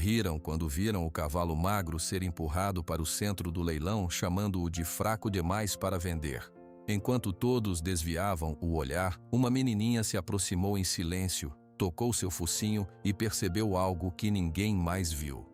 Riram quando viram o cavalo magro ser empurrado para o centro do leilão, chamando-o de fraco demais para vender. Enquanto todos desviavam o olhar, uma menininha se aproximou em silêncio, tocou seu focinho e percebeu algo que ninguém mais viu.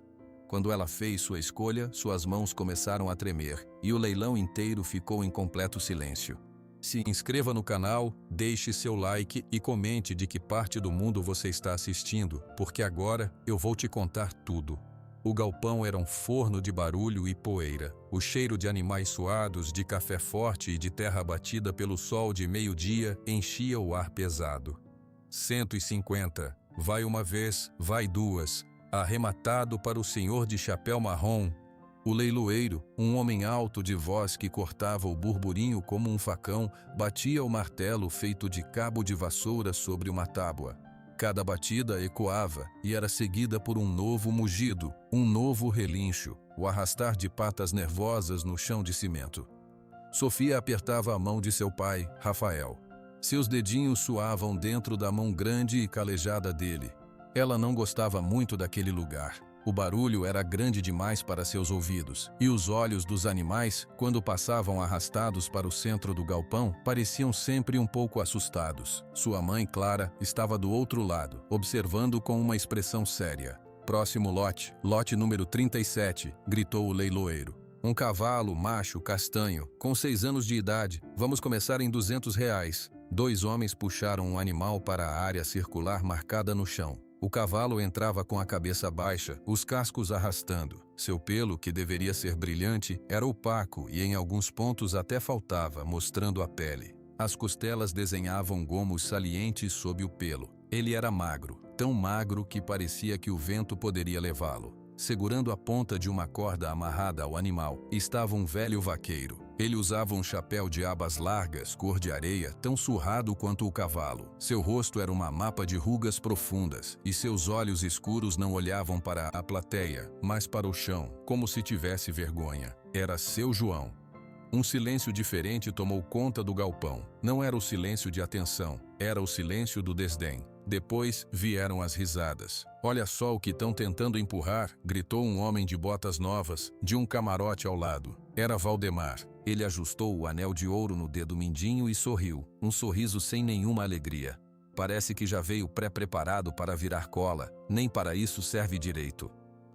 Quando ela fez sua escolha, suas mãos começaram a tremer e o leilão inteiro ficou em completo silêncio. Se inscreva no canal, deixe seu like e comente de que parte do mundo você está assistindo, porque agora eu vou te contar tudo. O galpão era um forno de barulho e poeira. O cheiro de animais suados, de café forte e de terra batida pelo sol de meio-dia enchia o ar pesado. 150. Vai uma vez, vai duas. Arrematado para o senhor de chapéu marrom. O leiloeiro, um homem alto de voz que cortava o burburinho como um facão, batia o martelo feito de cabo de vassoura sobre uma tábua. Cada batida ecoava e era seguida por um novo mugido, um novo relincho, o arrastar de patas nervosas no chão de cimento. Sofia apertava a mão de seu pai, Rafael. Seus dedinhos suavam dentro da mão grande e calejada dele. Ela não gostava muito daquele lugar. O barulho era grande demais para seus ouvidos, e os olhos dos animais, quando passavam arrastados para o centro do galpão, pareciam sempre um pouco assustados. Sua mãe, Clara, estava do outro lado, observando com uma expressão séria. Próximo lote, lote número 37, gritou o leiloeiro. Um cavalo macho castanho, com 6 anos de idade, vamos começar em R$200. 2 homens puxaram um animal para a área circular marcada no chão. O cavalo entrava com a cabeça baixa, os cascos arrastando. Seu pelo, que deveria ser brilhante, era opaco e em alguns pontos até faltava, mostrando a pele. As costelas desenhavam gomos salientes sob o pelo. Ele era magro, tão magro que parecia que o vento poderia levá-lo. Segurando a ponta de uma corda amarrada ao animal, estava um velho vaqueiro. Ele usava um chapéu de abas largas, cor de areia, tão surrado quanto o cavalo. Seu rosto era uma mapa de rugas profundas, e seus olhos escuros não olhavam para a plateia, mas para o chão, como se tivesse vergonha. Era seu João. Um silêncio diferente tomou conta do galpão. Não era o silêncio de atenção, era o silêncio do desdém. Depois vieram as risadas. Olha só o que estão tentando empurrar, gritou um homem de botas novas, de um camarote ao lado. Era Valdemar. Ele ajustou o anel de ouro no dedo mindinho e sorriu, um sorriso sem nenhuma alegria. Parece que já veio pré-preparado para virar cola, nem para isso serve direito.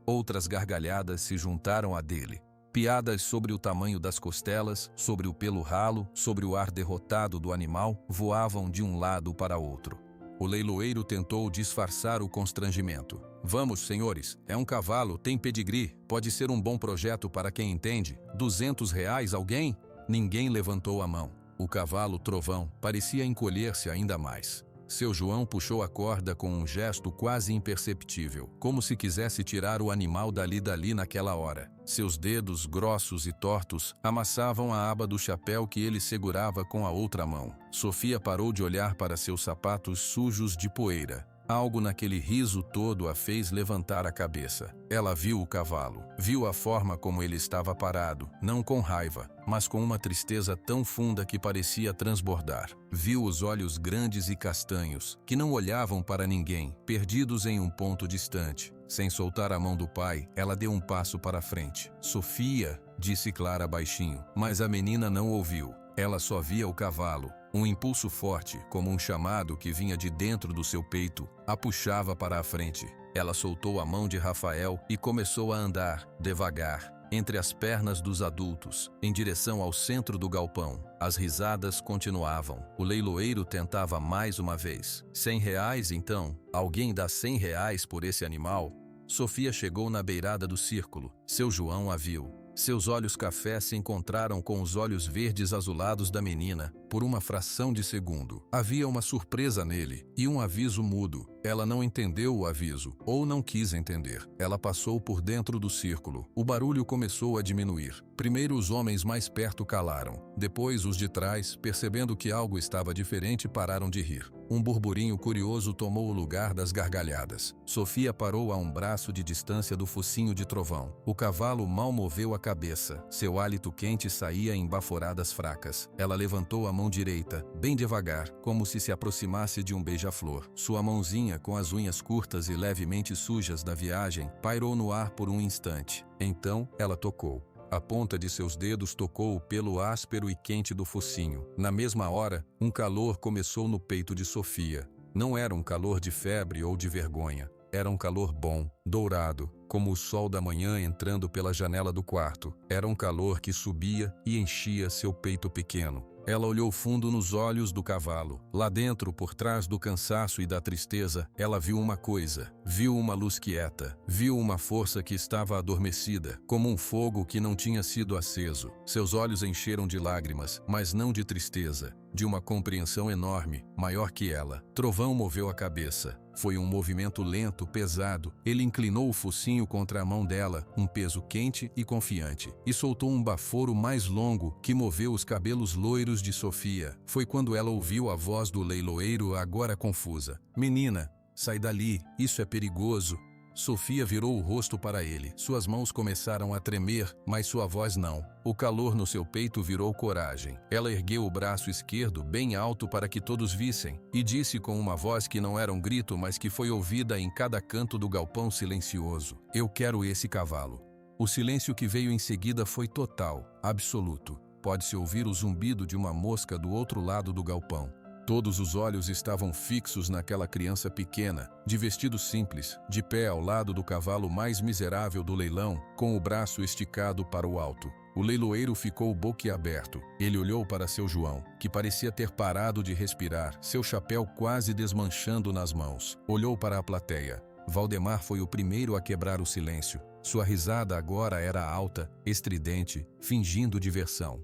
Outras gargalhadas se juntaram à dele. Piadas sobre o tamanho das costelas, sobre o pelo ralo, sobre o ar derrotado do animal, voavam de um lado para outro. O leiloeiro tentou disfarçar o constrangimento. Vamos, senhores, é um cavalo, tem pedigree, pode ser um bom projeto para quem entende. R$200 alguém? Ninguém levantou a mão. O cavalo trovão parecia encolher-se ainda mais. Seu João puxou a corda com um gesto quase imperceptível, como se quisesse tirar o animal dali naquela hora. Seus dedos, grossos e tortos, amassavam a aba do chapéu que ele segurava com a outra mão. Sofia parou de olhar para seus sapatos sujos de poeira. Algo naquele riso todo a fez levantar a cabeça. Ela viu o cavalo, viu a forma como ele estava parado, não com raiva, mas com uma tristeza tão funda que parecia transbordar. Viu os olhos grandes e castanhos, que não olhavam para ninguém, perdidos em um ponto distante. Sem soltar a mão do pai, ela deu um passo para frente. Sofia, disse Clara baixinho, mas a menina não ouviu. Ela só via o cavalo. Um impulso forte, como um chamado que vinha de dentro do seu peito, a puxava para a frente. Ela soltou a mão de Rafael e começou a andar, devagar, entre as pernas dos adultos, em direção ao centro do galpão. As risadas continuavam. O leiloeiro tentava mais uma vez. R$100 então? Alguém dá R$100 por esse animal? Sofia chegou na beirada do círculo. Seu João a viu. Seus olhos café se encontraram com os olhos verdes azulados da menina, por uma fração de segundo. Havia uma surpresa nele, e um aviso mudo. Ela não entendeu o aviso, ou não quis entender. Ela passou por dentro do círculo. O barulho começou a diminuir. Primeiro os homens mais perto calaram. Depois os de trás, percebendo que algo estava diferente, pararam de rir. Um burburinho curioso tomou o lugar das gargalhadas. Sofia parou a um braço de distância do focinho de trovão. O cavalo mal moveu a cabeça. Seu hálito quente saía em baforadas fracas. Ela levantou a mão direita, bem devagar, como se aproximasse de um beija-flor. Sua mãozinha, com as unhas curtas e levemente sujas da viagem, pairou no ar por um instante. Então, ela tocou. A ponta de seus dedos tocou o pelo áspero e quente do focinho. Na mesma hora, um calor começou no peito de Sofia. Não era um calor de febre ou de vergonha. Era um calor bom, dourado, como o sol da manhã entrando pela janela do quarto. Era um calor que subia e enchia seu peito pequeno. Ela olhou fundo nos olhos do cavalo. Lá dentro, por trás do cansaço e da tristeza, ela viu uma coisa. Viu uma luz quieta. Viu uma força que estava adormecida, como um fogo que não tinha sido aceso. Seus olhos encheram de lágrimas, mas não de tristeza, de uma compreensão enorme, maior que ela. Trovão moveu a cabeça. Foi um movimento lento, pesado. Ele inclinou o focinho contra a mão dela, um peso quente e confiante, e soltou um baforo mais longo que moveu os cabelos loiros de Sofia. Foi quando ela ouviu a voz do leiloeiro, agora confusa. "Menina, sai dali, isso é perigoso." Sofia virou o rosto para ele. Suas mãos começaram a tremer, mas sua voz não. O calor no seu peito virou coragem. Ela ergueu o braço esquerdo bem alto para que todos vissem, e disse com uma voz que não era um grito, mas que foi ouvida em cada canto do galpão silencioso: "Eu quero esse cavalo." O silêncio que veio em seguida foi total, absoluto. Pode-se ouvir o zumbido de uma mosca do outro lado do galpão. Todos os olhos estavam fixos naquela criança pequena, de vestido simples, de pé ao lado do cavalo mais miserável do leilão, com o braço esticado para o alto. O leiloeiro ficou boquiaberto. Ele olhou para seu João, que parecia ter parado de respirar, seu chapéu quase desmanchando nas mãos. Olhou para a plateia. Valdemar foi o primeiro a quebrar o silêncio. Sua risada agora era alta, estridente, fingindo diversão.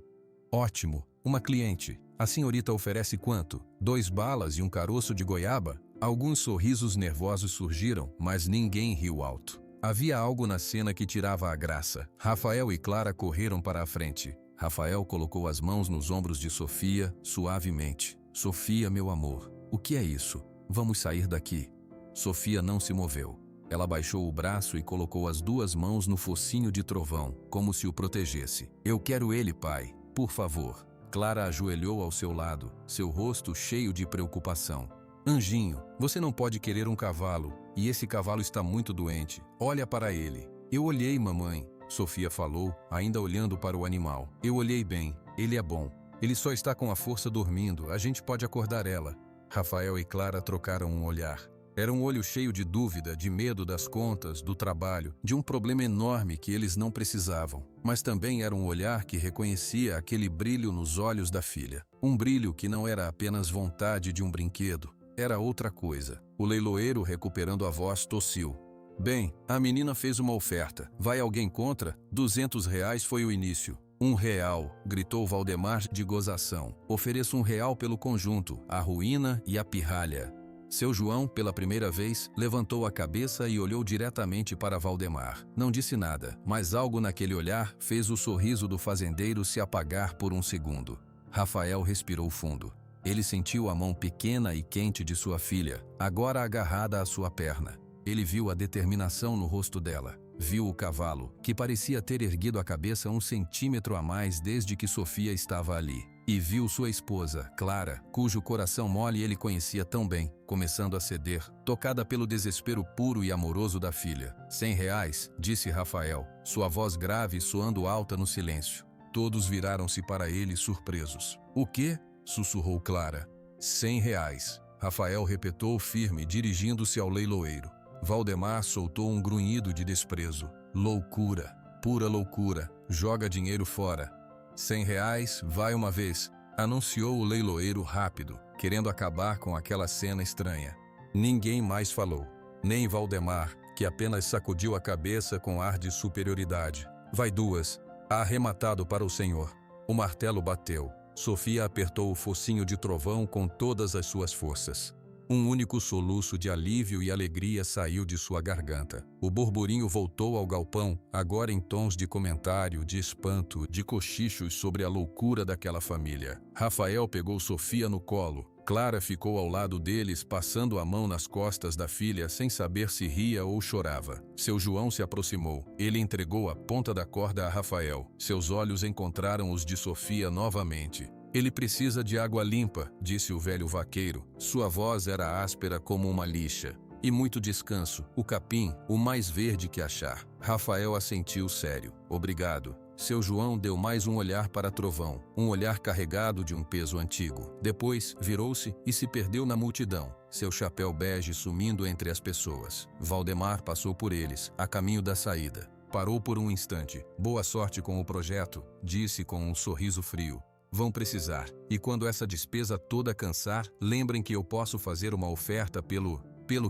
"Ótimo, uma cliente. A senhorita oferece quanto? 2 balas e um caroço de goiaba?" Alguns sorrisos nervosos surgiram, mas ninguém riu alto. Havia algo na cena que tirava a graça. Rafael e Clara correram para a frente. Rafael colocou as mãos nos ombros de Sofia, suavemente. "Sofia, meu amor, o que é isso? Vamos sair daqui." Sofia não se moveu. Ela baixou o braço e colocou as 2 mãos no focinho de trovão, como se o protegesse. "Eu quero ele, pai, por favor." Clara ajoelhou ao seu lado, seu rosto cheio de preocupação. "Anjinho, você não pode querer um cavalo, e esse cavalo está muito doente. Olha para ele." "Eu olhei, mamãe," Sofia falou, ainda olhando para o animal. "Eu olhei bem, ele é bom. Ele só está com a força dormindo, a gente pode acordar ela." Rafael e Clara trocaram um olhar. Era um olho cheio de dúvida, de medo das contas, do trabalho, de um problema enorme que eles não precisavam. Mas também era um olhar que reconhecia aquele brilho nos olhos da filha. Um brilho que não era apenas vontade de um brinquedo, era outra coisa. O leiloeiro, recuperando a voz, tossiu. "Bem, a menina fez uma oferta. Vai alguém contra? R$ 200 foi o início." R$ 1, gritou Valdemar de gozação. "Ofereço R$ 1 pelo conjunto, a ruína e a pirralha." Seu João, pela primeira vez, levantou a cabeça e olhou diretamente para Valdemar. Não disse nada, mas algo naquele olhar fez o sorriso do fazendeiro se apagar por um segundo. Rafael respirou fundo. Ele sentiu a mão pequena e quente de sua filha, agora agarrada à sua perna. Ele viu a determinação no rosto dela. Viu o cavalo, que parecia ter erguido a cabeça 1 centímetro a mais desde que Sofia estava ali. E viu sua esposa, Clara, cujo coração mole ele conhecia tão bem, começando a ceder, tocada pelo desespero puro e amoroso da filha. R$ 100, disse Rafael, sua voz grave soando alta no silêncio. Todos viraram-se para ele surpresos. "O quê?" sussurrou Clara. R$ 100, Rafael repetiu firme, dirigindo-se ao leiloeiro. Valdemar soltou um grunhido de desprezo. "Loucura, pura loucura, joga dinheiro fora." R$ 100, vai uma vez, anunciou o leiloeiro rápido, querendo acabar com aquela cena estranha. Ninguém mais falou, nem Valdemar, que apenas sacudiu a cabeça com ar de superioridade. "Vai 2, arrematado para o senhor." O martelo bateu. Sofia apertou o focinho de trovão com todas as suas forças. Um único soluço de alívio e alegria saiu de sua garganta. O burburinho voltou ao galpão, agora em tons de comentário, de espanto, de cochichos sobre a loucura daquela família. Rafael pegou Sofia no colo. Clara ficou ao lado deles, passando a mão nas costas da filha sem saber se ria ou chorava. Seu João se aproximou. Ele entregou a ponta da corda a Rafael. Seus olhos encontraram os de Sofia novamente. Ele precisa de água limpa, disse o velho vaqueiro. Sua voz era áspera como uma lixa. E muito descanso, o capim, o mais verde que achar. Rafael assentiu sério. Obrigado. Seu João deu mais um olhar para Trovão, um olhar carregado de um peso antigo. Depois, virou-se e se perdeu na multidão, seu chapéu bege sumindo entre as pessoas. Valdemar passou por eles, a caminho da saída. Parou por um instante. Boa sorte com o projeto, disse com um sorriso frio. Vão precisar. E quando essa despesa toda cansar, lembrem que eu posso fazer uma oferta pelo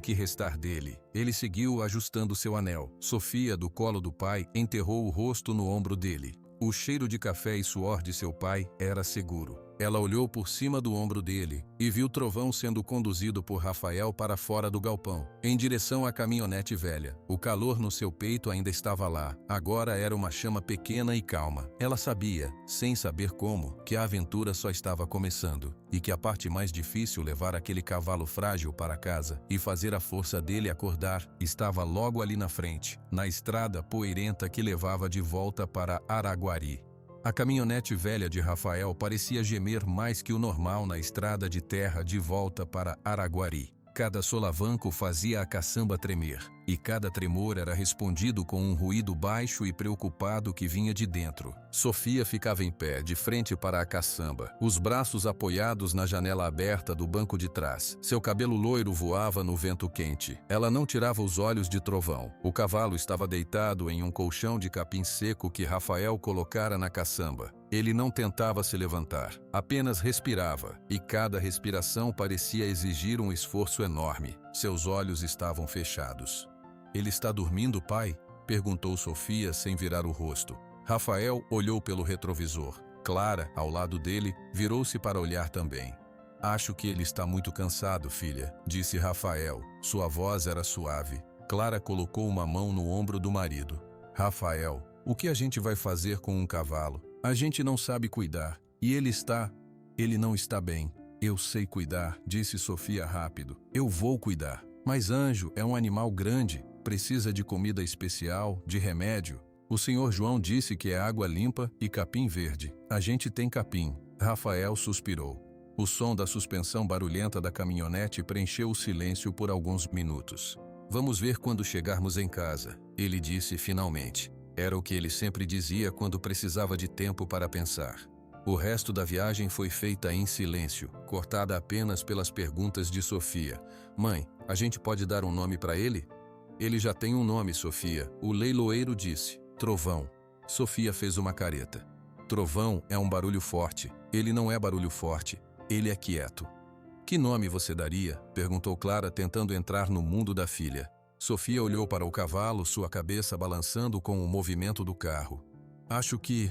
que restar dele. Ele seguiu ajustando seu anel. Sofia, do colo do pai, enterrou o rosto no ombro dele. O cheiro de café e suor de seu pai era seguro. Ela olhou por cima do ombro dele e viu Trovão sendo conduzido por Rafael para fora do galpão, em direção à caminhonete velha. O calor no seu peito ainda estava lá. Agora era uma chama pequena e calma. Ela sabia, sem saber como, que a aventura só estava começando e que a parte mais difícil, levar aquele cavalo frágil para casa e fazer a força dele acordar, estava logo ali na frente, na estrada poeirenta que levava de volta para Araguari. A caminhonete velha de Rafael parecia gemer mais que o normal na estrada de terra de volta para Araguari. Cada solavanco fazia a caçamba tremer, e cada tremor era respondido com um ruído baixo e preocupado que vinha de dentro. Sofia ficava em pé, de frente para a caçamba, os braços apoiados na janela aberta do banco de trás. Seu cabelo loiro voava no vento quente. Ela não tirava os olhos de Trovão. O cavalo estava deitado em um colchão de capim seco que Rafael colocara na caçamba. Ele não tentava se levantar, apenas respirava, e cada respiração parecia exigir um esforço enorme. Seus olhos estavam fechados. Ele está dormindo, pai? Perguntou Sofia sem virar o rosto. Rafael olhou pelo retrovisor. Clara, ao lado dele, virou-se para olhar também. Acho que ele está muito cansado, filha, disse Rafael. Sua voz era suave. Clara colocou uma mão no ombro do marido. Rafael, o que a gente vai fazer com um cavalo? A gente não sabe cuidar. E ele não está bem. Eu sei cuidar, disse Sofia rápido. Eu vou cuidar. Mas Anjo é um animal grande, precisa de comida especial, de remédio. O senhor João disse que é água limpa e capim verde. A gente tem capim. Rafael suspirou. O som da suspensão barulhenta da caminhonete preencheu o silêncio por alguns minutos. Vamos ver quando chegarmos em casa, ele disse finalmente. Era o que ele sempre dizia quando precisava de tempo para pensar. O resto da viagem foi feita em silêncio, cortada apenas pelas perguntas de Sofia. Mãe, a gente pode dar um nome para ele? Ele já tem um nome, Sofia, o leiloeiro disse. Trovão. Sofia fez uma careta. Trovão é um barulho forte. Ele não é barulho forte, ele é quieto. Que nome você daria? Perguntou Clara, tentando entrar no mundo da filha. Sofia olhou para o cavalo, sua cabeça balançando com o movimento do carro. Acho que...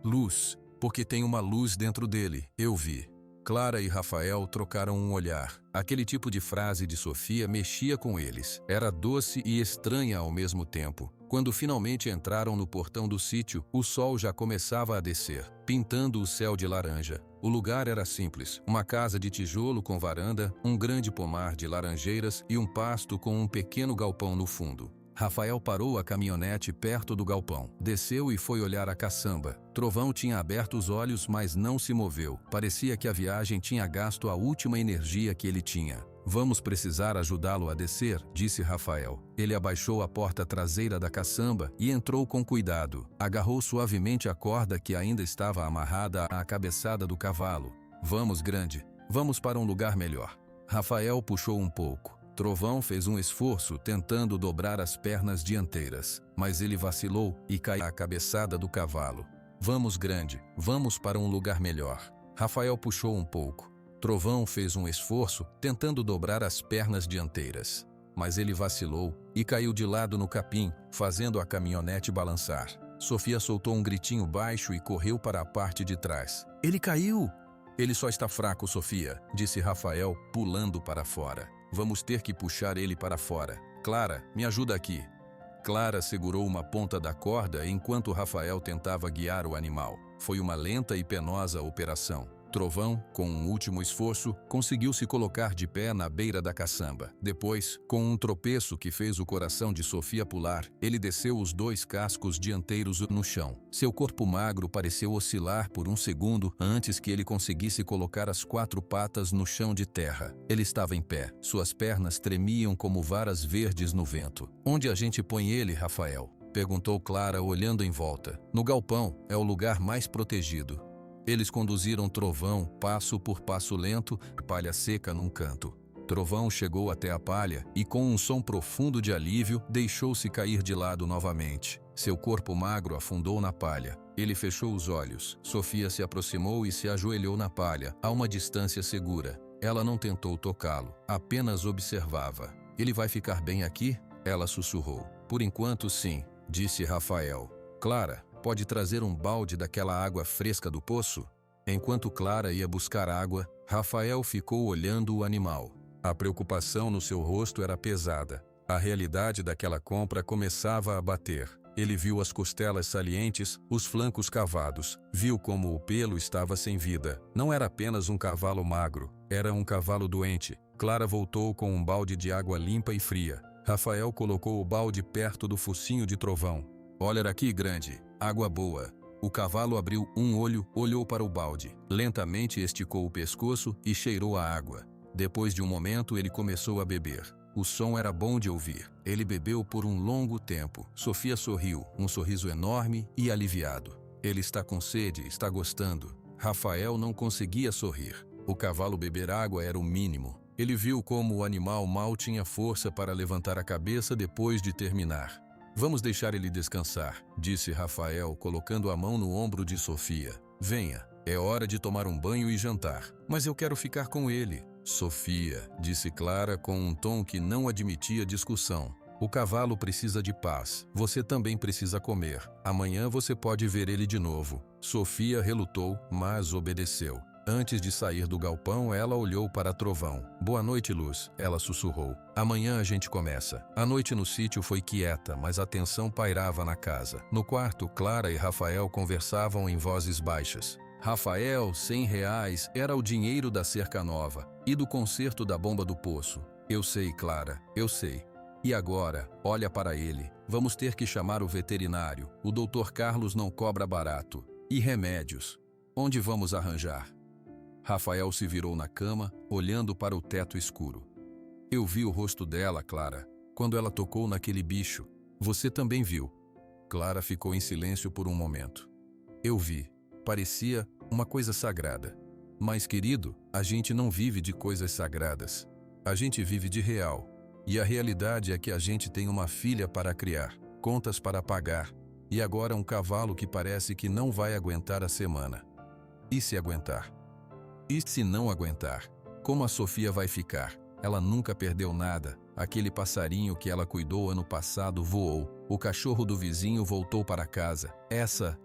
Luz, porque tem uma luz dentro dele, eu vi. Clara e Rafael trocaram um olhar. Aquele tipo de frase de Sofia mexia com eles. Era doce e estranha ao mesmo tempo. Quando finalmente entraram no portão do sítio, o sol já começava a descer, pintando o céu de laranja. O lugar era simples, uma casa de tijolo com varanda, um grande pomar de laranjeiras e um pasto com um pequeno galpão no fundo. Rafael parou a caminhonete perto do galpão, desceu e foi olhar a caçamba. Trovão tinha aberto os olhos, mas não se moveu. Parecia que a viagem tinha gasto a última energia que ele tinha. Vamos precisar ajudá-lo a descer, disse Rafael. Ele abaixou a porta traseira da caçamba e entrou com cuidado. Agarrou suavemente a corda que ainda estava amarrada à cabeçada do cavalo. Vamos, grande. Vamos para um lugar melhor. Rafael puxou um pouco. Trovão fez um esforço tentando dobrar as pernas dianteiras, mas ele vacilou e caiu à cabeçada do cavalo. Vamos, grande. Vamos para um lugar melhor. Rafael puxou um pouco. Trovão fez um esforço, tentando dobrar as pernas dianteiras, mas ele vacilou e caiu de lado no capim, fazendo a caminhonete balançar. Sofia soltou um gritinho baixo e correu para a parte de trás. Ele caiu! Ele só está fraco, Sofia, disse Rafael, pulando para fora. Vamos ter que puxar ele para fora. Clara, me ajuda aqui. Clara segurou uma ponta da corda enquanto Rafael tentava guiar o animal. Foi uma lenta e penosa operação. Trovão, com um último esforço, conseguiu se colocar de pé na beira da caçamba. Depois, com um tropeço que fez o coração de Sofia pular, ele desceu os 2 cascos dianteiros no chão. Seu corpo magro pareceu oscilar por um segundo antes que ele conseguisse colocar as 4 patas no chão de terra. Ele estava em pé. Suas pernas tremiam como varas verdes no vento. "Onde a gente põe ele, Rafael?" perguntou Clara, olhando em volta. "No galpão, é o lugar mais protegido." Eles conduziram Trovão, passo por passo lento, palha seca num canto. Trovão chegou até a palha e, com um som profundo de alívio, deixou-se cair de lado novamente. Seu corpo magro afundou na palha. Ele fechou os olhos. Sofia se aproximou e se ajoelhou na palha, a uma distância segura. Ela não tentou tocá-lo, apenas observava. "Ele vai ficar bem aqui?" ela sussurrou. "Por enquanto, sim", disse Rafael. "Clara, pode trazer um balde daquela água fresca do poço?" Enquanto Clara ia buscar água, Rafael ficou olhando o animal. A preocupação no seu rosto era pesada. A realidade daquela compra começava a bater. Ele viu as costelas salientes, os flancos cavados, viu como o pelo estava sem vida. Não era apenas um cavalo magro, era um cavalo doente. Clara voltou com um balde de água limpa e fria. Rafael colocou o balde perto do focinho de Trovão. "Olha aqui, grande. Água boa." O cavalo abriu um olho, olhou para o balde. Lentamente esticou o pescoço e cheirou a água. Depois de um momento, ele começou a beber. O som era bom de ouvir. Ele bebeu por um longo tempo. Sofia sorriu, um sorriso enorme e aliviado. "Ele está com sede, está gostando." Rafael não conseguia sorrir. O cavalo beber água era o mínimo. Ele viu como o animal mal tinha força para levantar a cabeça depois de terminar. "Vamos deixar ele descansar", disse Rafael, colocando a mão no ombro de Sofia. "Venha, é hora de tomar um banho e jantar." "Mas eu quero ficar com ele." "Sofia", disse Clara com um tom que não admitia discussão. "O cavalo precisa de paz. Você também precisa comer. Amanhã você pode ver ele de novo." Sofia relutou, mas obedeceu. Antes de sair do galpão, ela olhou para Trovão. "Boa noite, Luz", ela sussurrou. "Amanhã a gente começa." A noite no sítio foi quieta, mas a tensão pairava na casa. No quarto, Clara e Rafael conversavam em vozes baixas. Rafael, R$100 era o dinheiro da cerca nova e do conserto da bomba do poço. "Eu sei, Clara, eu sei. E agora, olha para ele. Vamos ter que chamar o veterinário. O Dr. Carlos não cobra barato. E remédios? Onde vamos arranjar?" Rafael se virou na cama, olhando para o teto escuro. "Eu vi o rosto dela, Clara, quando ela tocou naquele bicho. Você também viu." Clara ficou em silêncio por um momento. "Eu vi. Parecia uma coisa sagrada. Mas, querido, a gente não vive de coisas sagradas. A gente vive de real. E a realidade é que a gente tem uma filha para criar, contas para pagar, e agora um cavalo que parece que não vai aguentar a semana. E se aguentar? E se não aguentar? Como a Sofia vai ficar? Ela nunca perdeu nada. Aquele passarinho que ela cuidou ano passado voou. O cachorro do vizinho voltou para casa. Essa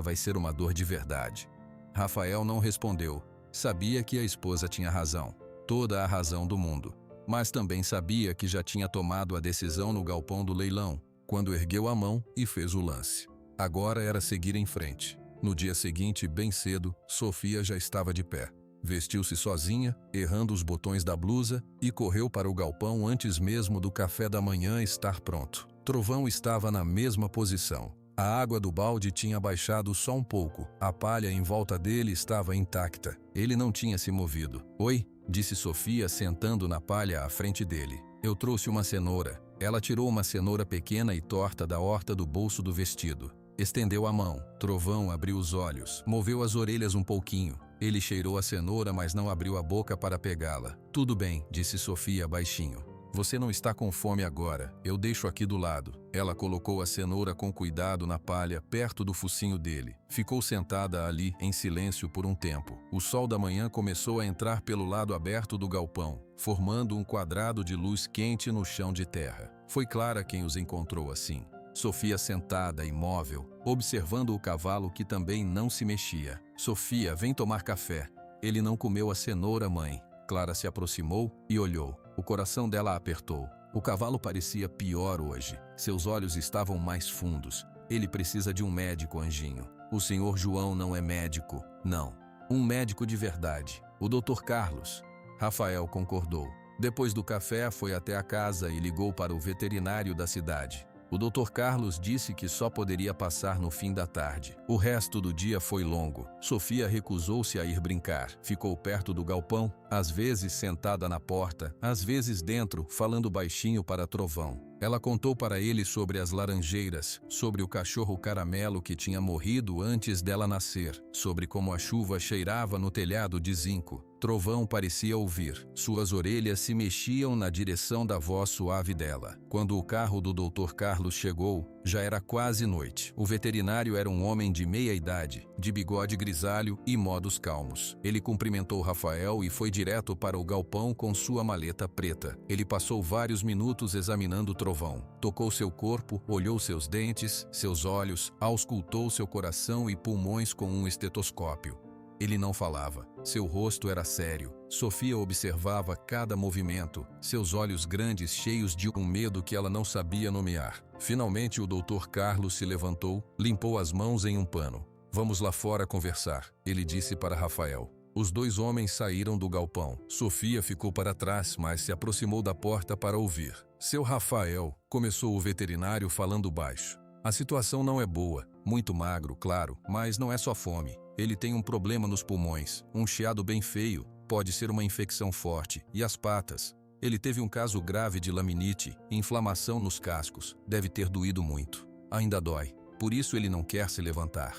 vai ser uma dor de verdade." Rafael não respondeu. Sabia que a esposa tinha razão. Toda a razão do mundo. Mas também sabia que já tinha tomado a decisão no galpão do leilão, quando ergueu a mão e fez o lance. Agora era seguir em frente. No dia seguinte, bem cedo, Sofia já estava de pé. Vestiu-se sozinha, errando os botões da blusa, e correu para o galpão antes mesmo do café da manhã estar pronto. Trovão estava na mesma posição. A água do balde tinha baixado só um pouco. A palha em volta dele estava intacta. Ele não tinha se movido. "Oi", disse Sofia, sentando na palha à frente dele. "Eu trouxe uma cenoura." Ela tirou uma cenoura pequena e torta da horta do bolso do vestido. Estendeu a mão. Trovão abriu os olhos, moveu as orelhas um pouquinho. Ele cheirou a cenoura, mas não abriu a boca para pegá-la. "Tudo bem", disse Sofia baixinho. "Você não está com fome agora. Eu deixo aqui do lado." Ela colocou a cenoura com cuidado na palha, perto do focinho dele. Ficou sentada ali, em silêncio por um tempo. O sol da manhã começou a entrar pelo lado aberto do galpão, formando um quadrado de luz quente no chão de terra. Foi Clara quem os encontrou assim. Sofia sentada, imóvel, observando o cavalo que também não se mexia. "Sofia, vem tomar café." "Ele não comeu a cenoura, mãe." Clara se aproximou e olhou. O coração dela apertou. O cavalo parecia pior hoje. Seus olhos estavam mais fundos. "Ele precisa de um médico, anjinho." "O senhor João não é médico." "Não." Um médico de verdade. O Dr. Carlos. Rafael concordou. Depois do café, foi até a casa e ligou para o veterinário da cidade. O Dr. Carlos disse que só poderia passar no fim da tarde. O resto do dia foi longo. Sofia recusou-se a ir brincar. Ficou perto do galpão, às vezes sentada na porta, às vezes dentro, falando baixinho para Trovão. Ela contou para ele sobre as laranjeiras, sobre o cachorro caramelo que tinha morrido antes dela nascer, sobre como a chuva cheirava no telhado de zinco. Trovão parecia ouvir. Suas orelhas se mexiam na direção da voz suave dela. Quando o carro do Dr. Carlos chegou, já era quase noite. O veterinário era um homem de meia idade, de bigode grisalho e modos calmos. Ele cumprimentou Rafael e foi direto para o galpão com sua maleta preta. Ele passou vários minutos examinando Trovão. Tocou seu corpo, olhou seus dentes, seus olhos, auscultou seu coração e pulmões com um estetoscópio. Ele não falava. Seu rosto era sério. Sofia observava cada movimento, seus olhos grandes cheios de um medo que ela não sabia nomear. Finalmente o Dr. Carlos se levantou, limpou as mãos em um pano. Vamos lá fora conversar, ele disse para Rafael. Os dois homens saíram do galpão. Sofia ficou para trás, mas se aproximou da porta para ouvir. Seu Rafael, começou o veterinário falando baixo. A situação não é boa, muito magro, claro, mas não é só fome. Ele tem um problema nos pulmões, um chiado bem feio, pode ser uma infecção forte, e as patas. Ele teve um caso grave de laminite, inflamação nos cascos, deve ter doído muito. Ainda dói, por isso ele não quer se levantar.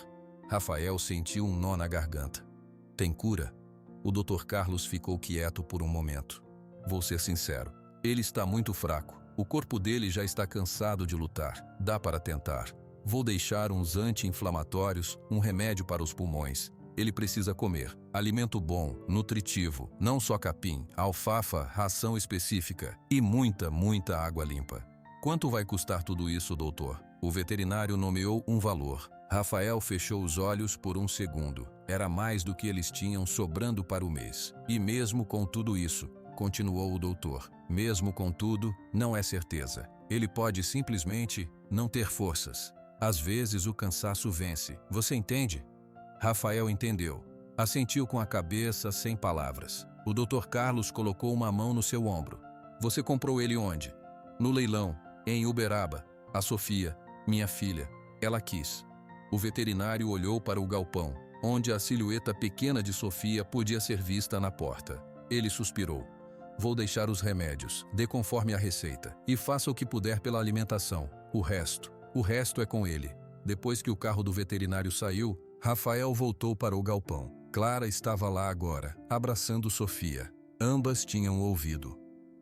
Rafael sentiu um nó na garganta. Tem cura? O Dr. Carlos ficou quieto por um momento. Vou ser sincero, ele está muito fraco. O corpo dele já está cansado de lutar. Dá para tentar. Vou deixar uns anti-inflamatórios, um remédio para os pulmões. Ele precisa comer. Alimento bom, nutritivo, não só capim, alfafa, ração específica e muita água limpa. Quanto vai custar tudo isso, doutor? O veterinário nomeou um valor. Rafael fechou os olhos por um segundo. Era mais do que eles tinham sobrando para o mês. E mesmo com tudo isso, continuou o doutor, mesmo com tudo, não é certeza. Ele pode simplesmente não ter forças. Às vezes o cansaço vence. Você entende? Rafael entendeu. Assentiu com a cabeça, sem palavras. O Dr. Carlos colocou uma mão no seu ombro. Você comprou ele onde? No leilão, em Uberaba. A Sofia, minha filha, ela quis. O veterinário olhou para o galpão, onde a silhueta pequena de Sofia podia ser vista na porta. Ele suspirou. Vou deixar os remédios, dê conforme a receita, e faça o que puder pela alimentação. O resto é com ele. Depois que o carro do veterinário saiu, Rafael voltou para o galpão. Clara estava lá agora, abraçando Sofia. Ambas tinham ouvido.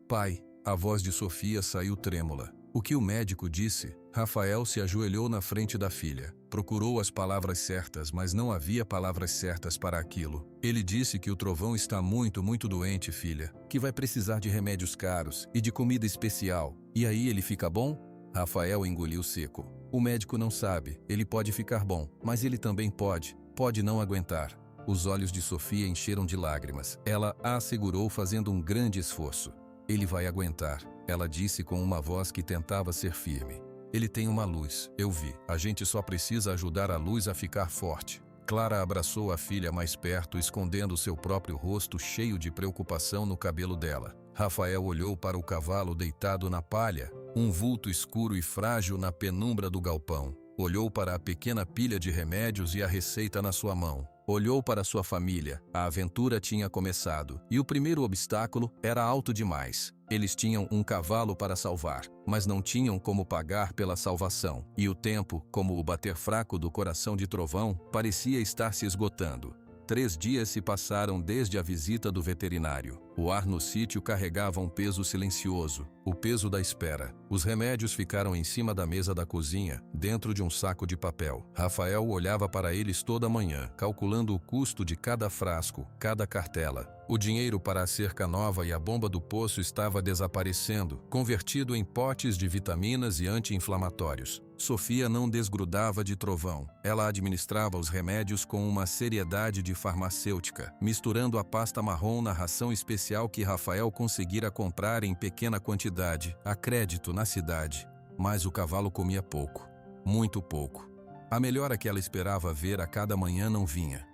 Pai, a voz de Sofia saiu trêmula. O que o médico disse? Rafael se ajoelhou na frente da filha. Procurou as palavras certas, mas não havia palavras certas para aquilo. Ele disse que o Trovão está muito doente, filha. Que vai precisar de remédios caros e de comida especial. E aí ele fica bom? Rafael engoliu seco. O médico não sabe. Ele pode ficar bom, mas ele também pode não aguentar. Os olhos de Sofia encheram de lágrimas. Ela a assegurou fazendo um grande esforço. Ele vai aguentar, ela disse com uma voz que tentava ser firme. Ele tem uma luz, eu vi. A gente só precisa ajudar a luz a ficar forte. Clara abraçou a filha mais perto, escondendo seu próprio rosto cheio de preocupação no cabelo dela. Rafael olhou para o cavalo deitado na palha, um vulto escuro e frágil na penumbra do galpão. Olhou para a pequena pilha de remédios e a receita na sua mão. Olhou para sua família. A aventura tinha começado. E o primeiro obstáculo era alto demais. Eles tinham um cavalo para salvar, mas não tinham como pagar pela salvação. E o tempo, como o bater fraco do coração de Trovão, parecia estar se esgotando. 3 dias se passaram desde a visita do veterinário. O ar no sítio carregava um peso silencioso, o peso da espera. Os remédios ficaram em cima da mesa da cozinha, dentro de um saco de papel. Rafael olhava para eles toda manhã, calculando o custo de cada frasco, cada cartela. O dinheiro para a cerca nova e a bomba do poço estava desaparecendo, convertido em potes de vitaminas e anti-inflamatórios. Sofia não desgrudava de Trovão. Ela administrava os remédios com uma seriedade de farmacêutica, misturando a pasta marrom na ração especial que Rafael conseguira comprar em pequena quantidade, a crédito na cidade. Mas o cavalo comia pouco, muito pouco. A melhora que ela esperava ver a cada manhã não vinha.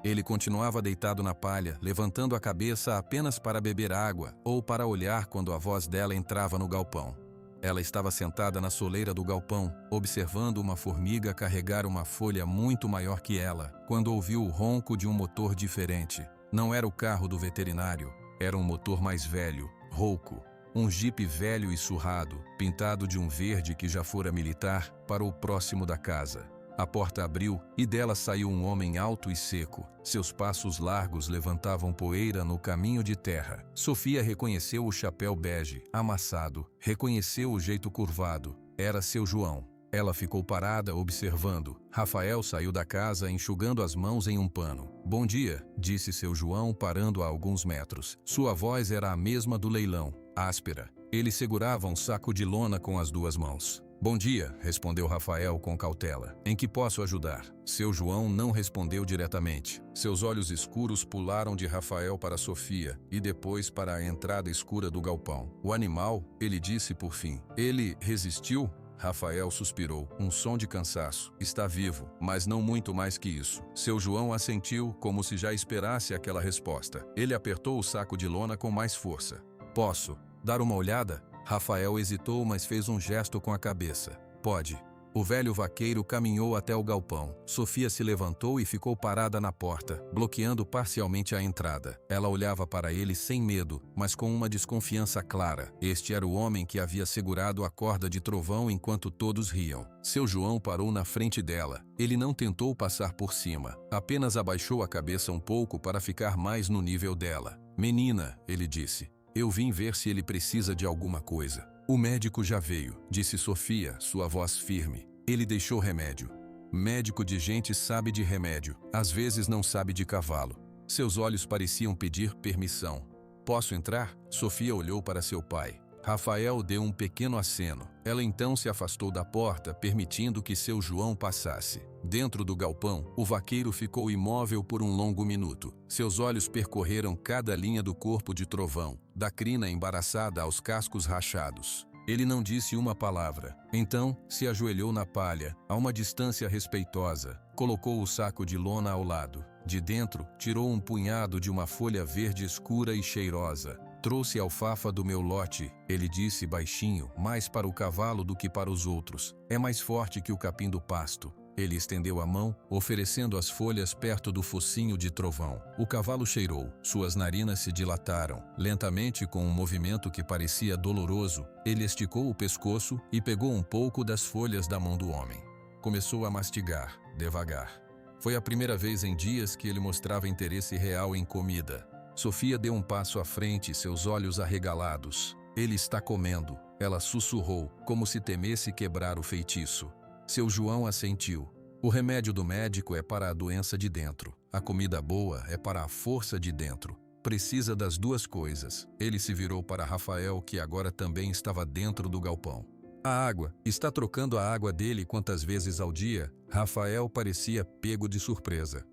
Ele continuava deitado na palha, levantando a cabeça apenas para beber água ou para olhar quando a voz dela entrava no galpão. Ela estava sentada na soleira do galpão, observando uma formiga carregar uma folha muito maior que ela, quando ouviu o ronco de um motor diferente. Não era o carro do veterinário, era um motor mais velho, rouco. Um jipe velho e surrado, pintado de um verde que já fora militar, parou próximo da casa. A porta abriu e dela saiu um homem alto e seco. Seus passos largos levantavam poeira no caminho de terra. Sofia reconheceu o chapéu bege, amassado. Reconheceu o jeito curvado. Era seu João. Ela ficou parada, observando. Rafael saiu da casa enxugando as mãos em um pano. "Bom dia", disse seu João, parando a alguns metros. Sua voz era a mesma do leilão, áspera. Ele segurava um saco de lona com as duas mãos. "Bom dia", respondeu Rafael com cautela. "Em que posso ajudar?" Seu João não respondeu diretamente. Seus olhos escuros pularam de Rafael para Sofia e depois para a entrada escura do galpão. "O animal", ele disse por fim. "Ele resistiu?" Rafael suspirou, um som de cansaço. "Está vivo, mas não muito mais que isso." Seu João assentiu, como se já esperasse aquela resposta. Ele apertou o saco de lona com mais força. "Posso dar uma olhada?" Rafael hesitou, mas fez um gesto com a cabeça. "Pode." O velho vaqueiro caminhou até o galpão. Sofia se levantou e ficou parada na porta, bloqueando parcialmente a entrada. Ela olhava para ele sem medo, mas com uma desconfiança clara. Este era o homem que havia segurado a corda de trovão enquanto todos riam. Seu João parou na frente dela. Ele não tentou passar por cima, apenas abaixou a cabeça um pouco para ficar mais no nível dela. "Menina", ele disse, "eu vim ver se ele precisa de alguma coisa." "O médico já veio", disse Sofia, sua voz firme. "Ele deixou remédio." Médico de gente sabe de remédio, às vezes não sabe de cavalo. Seus olhos pareciam pedir permissão. "Posso entrar?" Sofia olhou para seu pai. Rafael deu um pequeno aceno. Ela então se afastou da porta, permitindo que seu João passasse. Dentro do galpão, o vaqueiro ficou imóvel por um longo minuto. Seus olhos percorreram cada linha do corpo de trovão, da crina embaraçada aos cascos rachados. Ele não disse uma palavra. Então, se ajoelhou na palha, a uma distância respeitosa. Colocou o saco de lona ao lado. De dentro, tirou um punhado de uma folha verde escura e cheirosa. "Trouxe alfafa do meu lote", ele disse baixinho, mais para o cavalo do que para os outros. "É mais forte que o capim do pasto." Ele estendeu a mão, oferecendo as folhas perto do focinho de trovão. O cavalo cheirou, suas narinas se dilataram. Lentamente, com um movimento que parecia doloroso, ele esticou o pescoço e pegou um pouco das folhas da mão do homem. Começou a mastigar, devagar. Foi a primeira vez em dias que ele mostrava interesse real em comida. Sofia deu um passo à frente, seus olhos arregalados. "Ele está comendo", ela sussurrou, como se temesse quebrar o feitiço. Seu João assentiu. "O remédio do médico é para a doença de dentro. A comida boa é para a força de dentro. Precisa das duas coisas." Ele se virou para Rafael, que agora também estava dentro do galpão. "A água. Está trocando a água dele quantas vezes ao dia?" Rafael parecia pego de surpresa.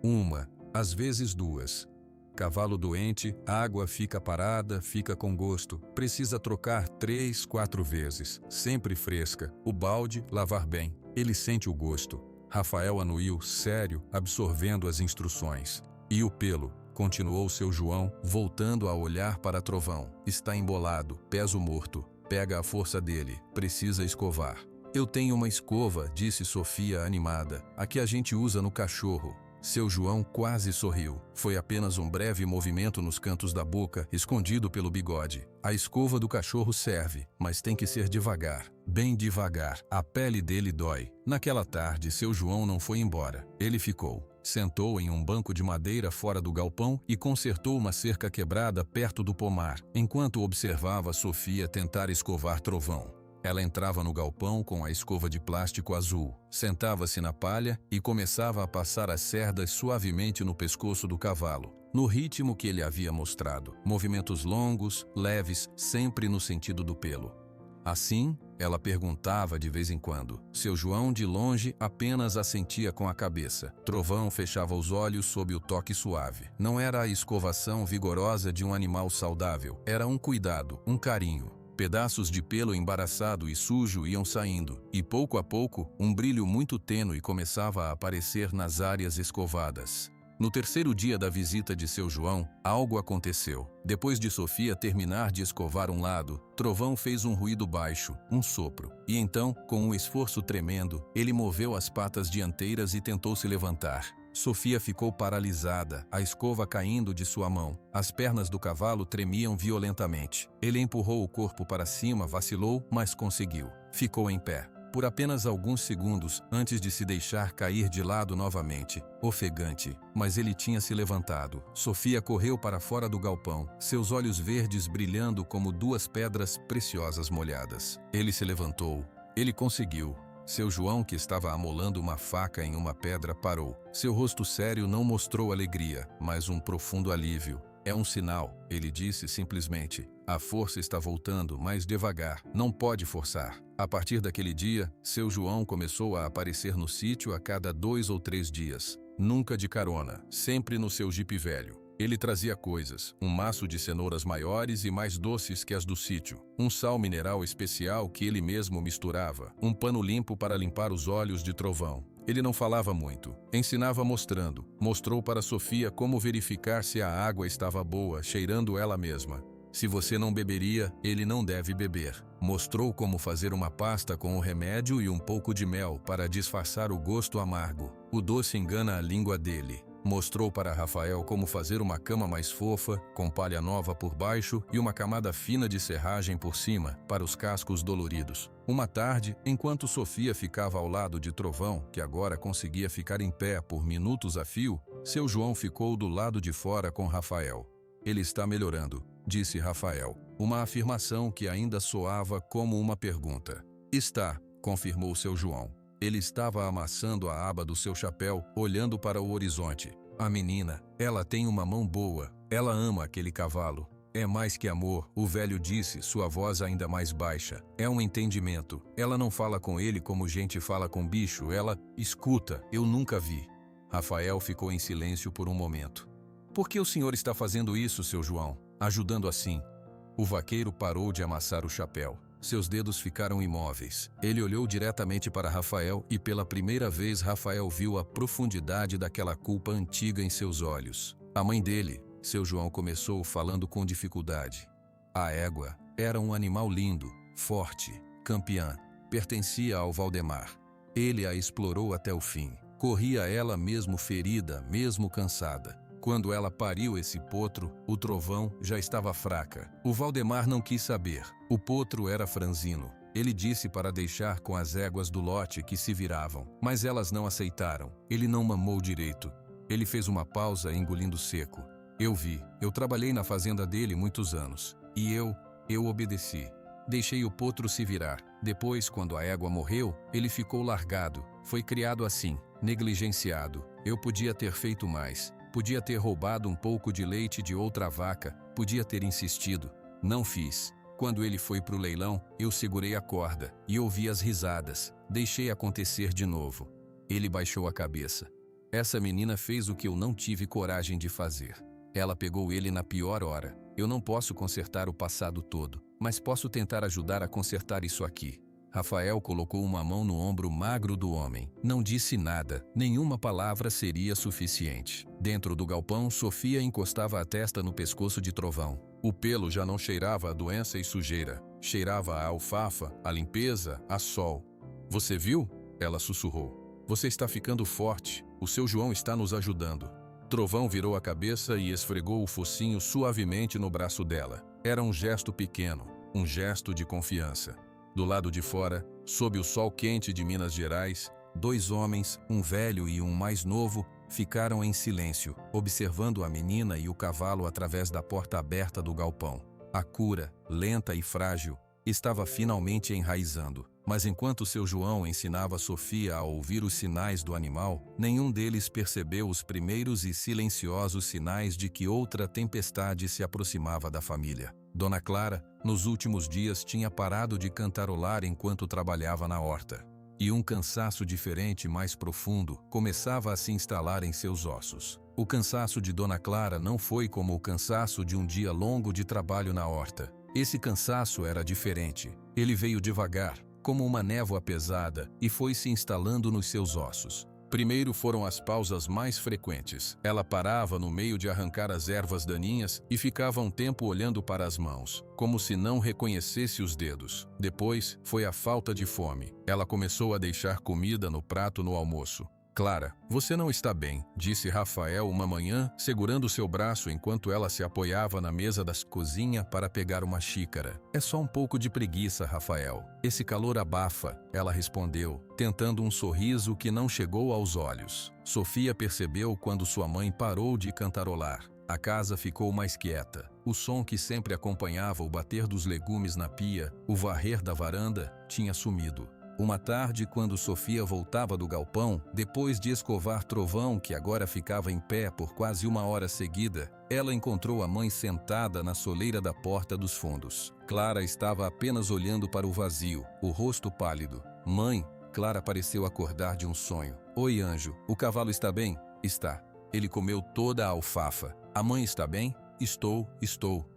"Uma, às vezes duas." Cavalo doente, a água fica parada, fica com gosto. Precisa trocar 3, 4 vezes. Sempre fresca. O balde, lavar bem. Ele sente o gosto. Rafael anuiu, sério, absorvendo as instruções. "E o pelo?" continuou seu João, voltando a olhar para Trovão. "Está embolado, peso morto. Pega a força dele. Precisa escovar." "Eu tenho uma escova", disse Sofia animada. "A que a gente usa no cachorro." Seu João quase sorriu. Foi apenas um breve movimento nos cantos da boca, escondido pelo bigode. "A escova do cachorro serve, mas tem que ser devagar. Bem devagar. A pele dele dói." Naquela tarde, seu João não foi embora. Ele ficou. Sentou em um banco de madeira fora do galpão e consertou uma cerca quebrada perto do pomar, enquanto observava Sofia tentar escovar Trovão. Ela entrava no galpão com a escova de plástico azul, sentava-se na palha e começava a passar as cerdas suavemente no pescoço do cavalo, no ritmo que ele havia mostrado. Movimentos longos, leves, sempre no sentido do pelo. Assim, ela perguntava de vez em quando. Seu João, de longe, apenas assentia com a cabeça. Trovão fechava os olhos sob o toque suave. Não era a escovação vigorosa de um animal saudável, era um cuidado, um carinho. Pedaços de pelo embaraçado e sujo iam saindo, e pouco a pouco, um brilho muito tênue começava a aparecer nas áreas escovadas. No terceiro dia da visita de seu João, algo aconteceu. Depois de Sofia terminar de escovar um lado, Trovão fez um ruído baixo, um sopro. E então, com um esforço tremendo, ele moveu as patas dianteiras e tentou se levantar. Sofia ficou paralisada, a escova caindo de sua mão. As pernas do cavalo tremiam violentamente. Ele empurrou o corpo para cima, vacilou, mas conseguiu. Ficou em pé. Por apenas alguns segundos, antes de se deixar cair de lado novamente, ofegante, mas ele tinha se levantado. Sofia correu para fora do galpão, seus olhos verdes brilhando como duas pedras preciosas molhadas. Ele se levantou. Ele conseguiu. Seu João, que estava amolando uma faca em uma pedra, parou. Seu rosto sério não mostrou alegria, mas um profundo alívio. É um sinal, ele disse simplesmente. A força está voltando, mas devagar, não pode forçar. A partir daquele dia, seu João começou a aparecer no sítio a cada 2 ou 3 dias. Nunca de carona, sempre no seu jipe velho. Ele trazia coisas, um maço de cenouras maiores e mais doces que as do sítio, um sal mineral especial que ele mesmo misturava, um pano limpo para limpar os olhos de Trovão. Ele não falava muito, ensinava mostrando. Mostrou para Sofia como verificar se a água estava boa, cheirando ela mesma. Se você não beberia, ele não deve beber. Mostrou como fazer uma pasta com o remédio e um pouco de mel para disfarçar o gosto amargo. O doce engana a língua dele. Mostrou para Rafael como fazer uma cama mais fofa, com palha nova por baixo e uma camada fina de serragem por cima, para os cascos doloridos. Uma tarde, enquanto Sofia ficava ao lado de Trovão, que agora conseguia ficar em pé por minutos a fio, seu João ficou do lado de fora com Rafael. Ele está melhorando, disse Rafael. Uma afirmação que ainda soava como uma pergunta. Está, confirmou seu João. Ele estava amassando a aba do seu chapéu, olhando para o horizonte. A menina, ela tem uma mão boa, ela ama aquele cavalo. É mais que amor, o velho disse, sua voz ainda mais baixa. É um entendimento. Ela não fala com ele como gente fala com bicho, ela escuta, eu nunca vi. Rafael ficou em silêncio por um momento. Por que o senhor está fazendo isso, seu João? Ajudando assim? O vaqueiro parou de amassar o chapéu. Seus dedos ficaram imóveis. Ele olhou diretamente para Rafael e pela primeira vez Rafael viu a profundidade daquela culpa antiga em seus olhos. A mãe dele, seu João começou falando com dificuldade. A égua era um animal lindo, forte, campeã. Pertencia ao Valdemar. Ele a explorou até o fim. Corria ela mesmo ferida, mesmo cansada. Quando ela pariu esse potro, o Trovão já estava fraca. O Valdemar não quis saber. O potro era franzino. Ele disse para deixar com as éguas do lote que se viravam, mas elas não aceitaram. Ele não mamou direito. Ele fez uma pausa, engolindo seco. Eu vi. Eu trabalhei na fazenda dele muitos anos. E eu obedeci. Deixei o potro se virar. Depois, quando a égua morreu, ele ficou largado. Foi criado assim, negligenciado. Eu podia ter feito mais. Podia ter roubado um pouco de leite de outra vaca, podia ter insistido. Não fiz. Quando ele foi para o leilão, eu segurei a corda e ouvi as risadas. Deixei acontecer de novo. Ele baixou a cabeça. Essa menina fez o que eu não tive coragem de fazer. Ela pegou ele na pior hora. Eu não posso consertar o passado todo, mas posso tentar ajudar a consertar isso aqui. Rafael colocou uma mão no ombro magro do homem. Não disse nada, nenhuma palavra seria suficiente. Dentro do galpão, Sofia encostava a testa no pescoço de Trovão. O pelo já não cheirava a doença e sujeira. Cheirava a alfafa, a limpeza, a sol. Você viu? Ela sussurrou. Você está ficando forte. O seu João está nos ajudando. Trovão virou a cabeça e esfregou o focinho suavemente no braço dela. Era um gesto pequeno, um gesto de confiança. Do lado de fora, sob o sol quente de Minas Gerais, 2 homens, um velho e um mais novo, ficaram em silêncio, observando a menina e o cavalo através da porta aberta do galpão. A cura, lenta e frágil, estava finalmente enraizando. Mas enquanto seu João ensinava Sofia a ouvir os sinais do animal, nenhum deles percebeu os primeiros e silenciosos sinais de que outra tempestade se aproximava da família. Dona Clara, nos últimos dias, tinha parado de cantarolar enquanto trabalhava na horta. E um cansaço diferente, mais profundo, começava a se instalar em seus ossos. O cansaço de Dona Clara não foi como o cansaço de um dia longo de trabalho na horta. Esse cansaço era diferente. Ele veio devagar, como uma névoa pesada, e foi se instalando nos seus ossos. Primeiro foram as pausas mais frequentes. Ela parava no meio de arrancar as ervas daninhas e ficava um tempo olhando para as mãos, como se não reconhecesse os dedos. Depois foi a falta de fome. Ela começou a deixar comida no prato no almoço. Clara, você não está bem, disse Rafael uma manhã, segurando seu braço enquanto ela se apoiava na mesa da cozinha para pegar uma xícara. É só um pouco de preguiça, Rafael. Esse calor abafa, ela respondeu, tentando um sorriso que não chegou aos olhos. Sofia percebeu quando sua mãe parou de cantarolar. A casa ficou mais quieta. O som que sempre acompanhava o bater dos legumes na pia, o varrer da varanda, tinha sumido. Uma tarde, quando Sofia voltava do galpão, depois de escovar Trovão, que agora ficava em pé por quase 1 hora seguida, ela encontrou a mãe sentada na soleira da porta dos fundos. Clara estava apenas olhando para o vazio, o rosto pálido. Mãe, Clara pareceu acordar de um sonho. Oi, anjo, o cavalo está bem? Está. Ele comeu toda a alfafa. A mãe está bem? Estou,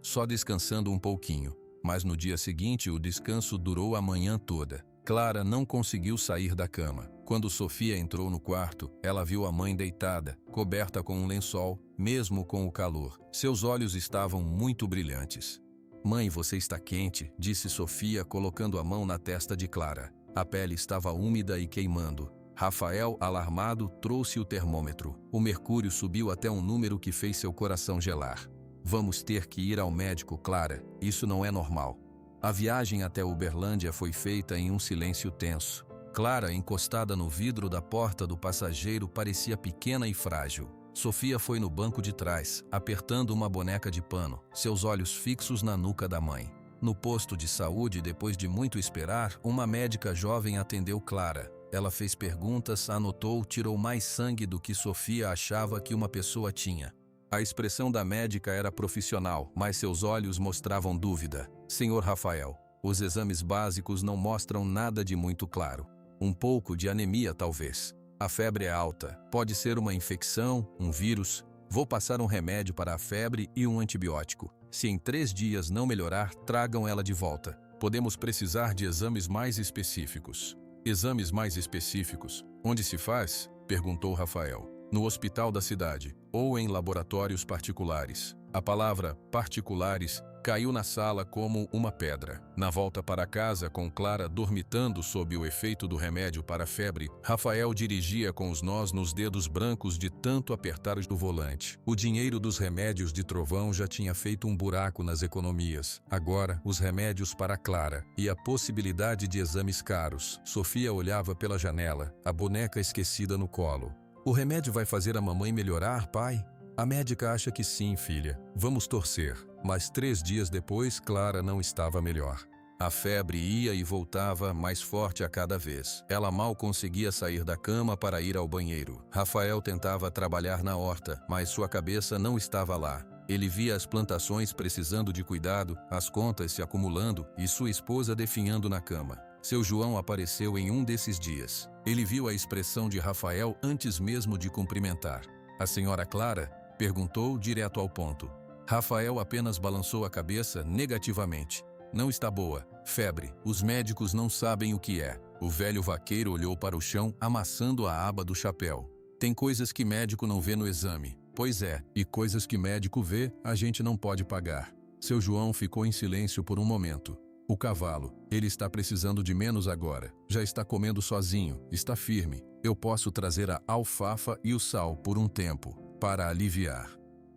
só descansando um pouquinho. Mas no dia seguinte o descanso durou a manhã toda. Clara não conseguiu sair da cama. Quando Sofia entrou no quarto, ela viu a mãe deitada, coberta com um lençol, mesmo com o calor. Seus olhos estavam muito brilhantes. Mãe, você está quente, disse Sofia, colocando a mão na testa de Clara. A pele estava úmida e queimando. Rafael, alarmado, trouxe o termômetro. O mercúrio subiu até um número que fez seu coração gelar. Vamos ter que ir ao médico, Clara. Isso não é normal. A viagem até Uberlândia foi feita em um silêncio tenso. Clara, encostada no vidro da porta do passageiro, parecia pequena e frágil. Sofia foi no banco de trás, apertando uma boneca de pano, seus olhos fixos na nuca da mãe. No posto de saúde, depois de muito esperar, uma médica jovem atendeu Clara. Ela fez perguntas, anotou, tirou mais sangue do que Sofia achava que uma pessoa tinha. A expressão da médica era profissional, mas seus olhos mostravam dúvida. Senhor Rafael, os exames básicos não mostram nada de muito claro. Um pouco de anemia, talvez. A febre é alta. Pode ser uma infecção, um vírus. Vou passar um remédio para a febre e um antibiótico. Se em 3 dias não melhorar, tragam ela de volta. Podemos precisar de exames mais específicos. Exames mais específicos? Onde se faz? Perguntou Rafael. No hospital da cidade, ou em laboratórios particulares. A palavra particulares caiu na sala como uma pedra. Na volta para casa, com Clara dormitando sob o efeito do remédio para a febre, Rafael dirigia com os nós nos dedos brancos de tanto apertar do volante. O dinheiro dos remédios de Trovão já tinha feito um buraco nas economias. Agora, os remédios para Clara e a possibilidade de exames caros. Sofia olhava pela janela, a boneca esquecida no colo. O remédio vai fazer a mamãe melhorar, pai? A médica acha que sim, filha. Vamos torcer. Mas 3 dias depois, Clara não estava melhor. A febre ia e voltava, mais forte a cada vez. Ela mal conseguia sair da cama para ir ao banheiro. Rafael tentava trabalhar na horta, mas sua cabeça não estava lá. Ele via as plantações precisando de cuidado, as contas se acumulando e sua esposa definhando na cama. Seu João apareceu em um desses dias. Ele viu a expressão de Rafael antes mesmo de cumprimentar. A senhora Clara? Perguntou direto ao ponto. Rafael apenas balançou a cabeça negativamente. Não está boa. Febre. Os médicos não sabem o que é. O velho vaqueiro olhou para o chão, amassando a aba do chapéu. Tem coisas que médico não vê no exame. Pois é, e coisas que médico vê, a gente não pode pagar. Seu João ficou em silêncio por um momento. O cavalo. Ele está precisando de menos agora. Já está comendo sozinho. Está firme. Eu posso trazer a alfafa e o sal por um tempo, para aliviar.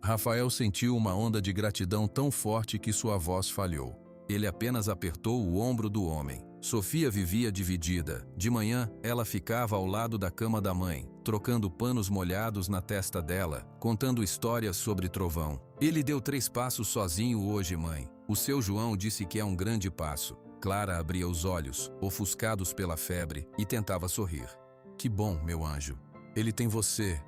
Rafael sentiu uma onda de gratidão tão forte que sua voz falhou. Ele apenas apertou o ombro do homem. Sofia vivia dividida. De manhã, ela ficava ao lado da cama da mãe, trocando panos molhados na testa dela, contando histórias sobre Trovão. Ele deu 3 passos sozinho hoje, mãe. O seu João disse que é um grande passo. Clara abria os olhos, ofuscados pela febre, e tentava sorrir. Que bom, meu anjo. Ele tem você.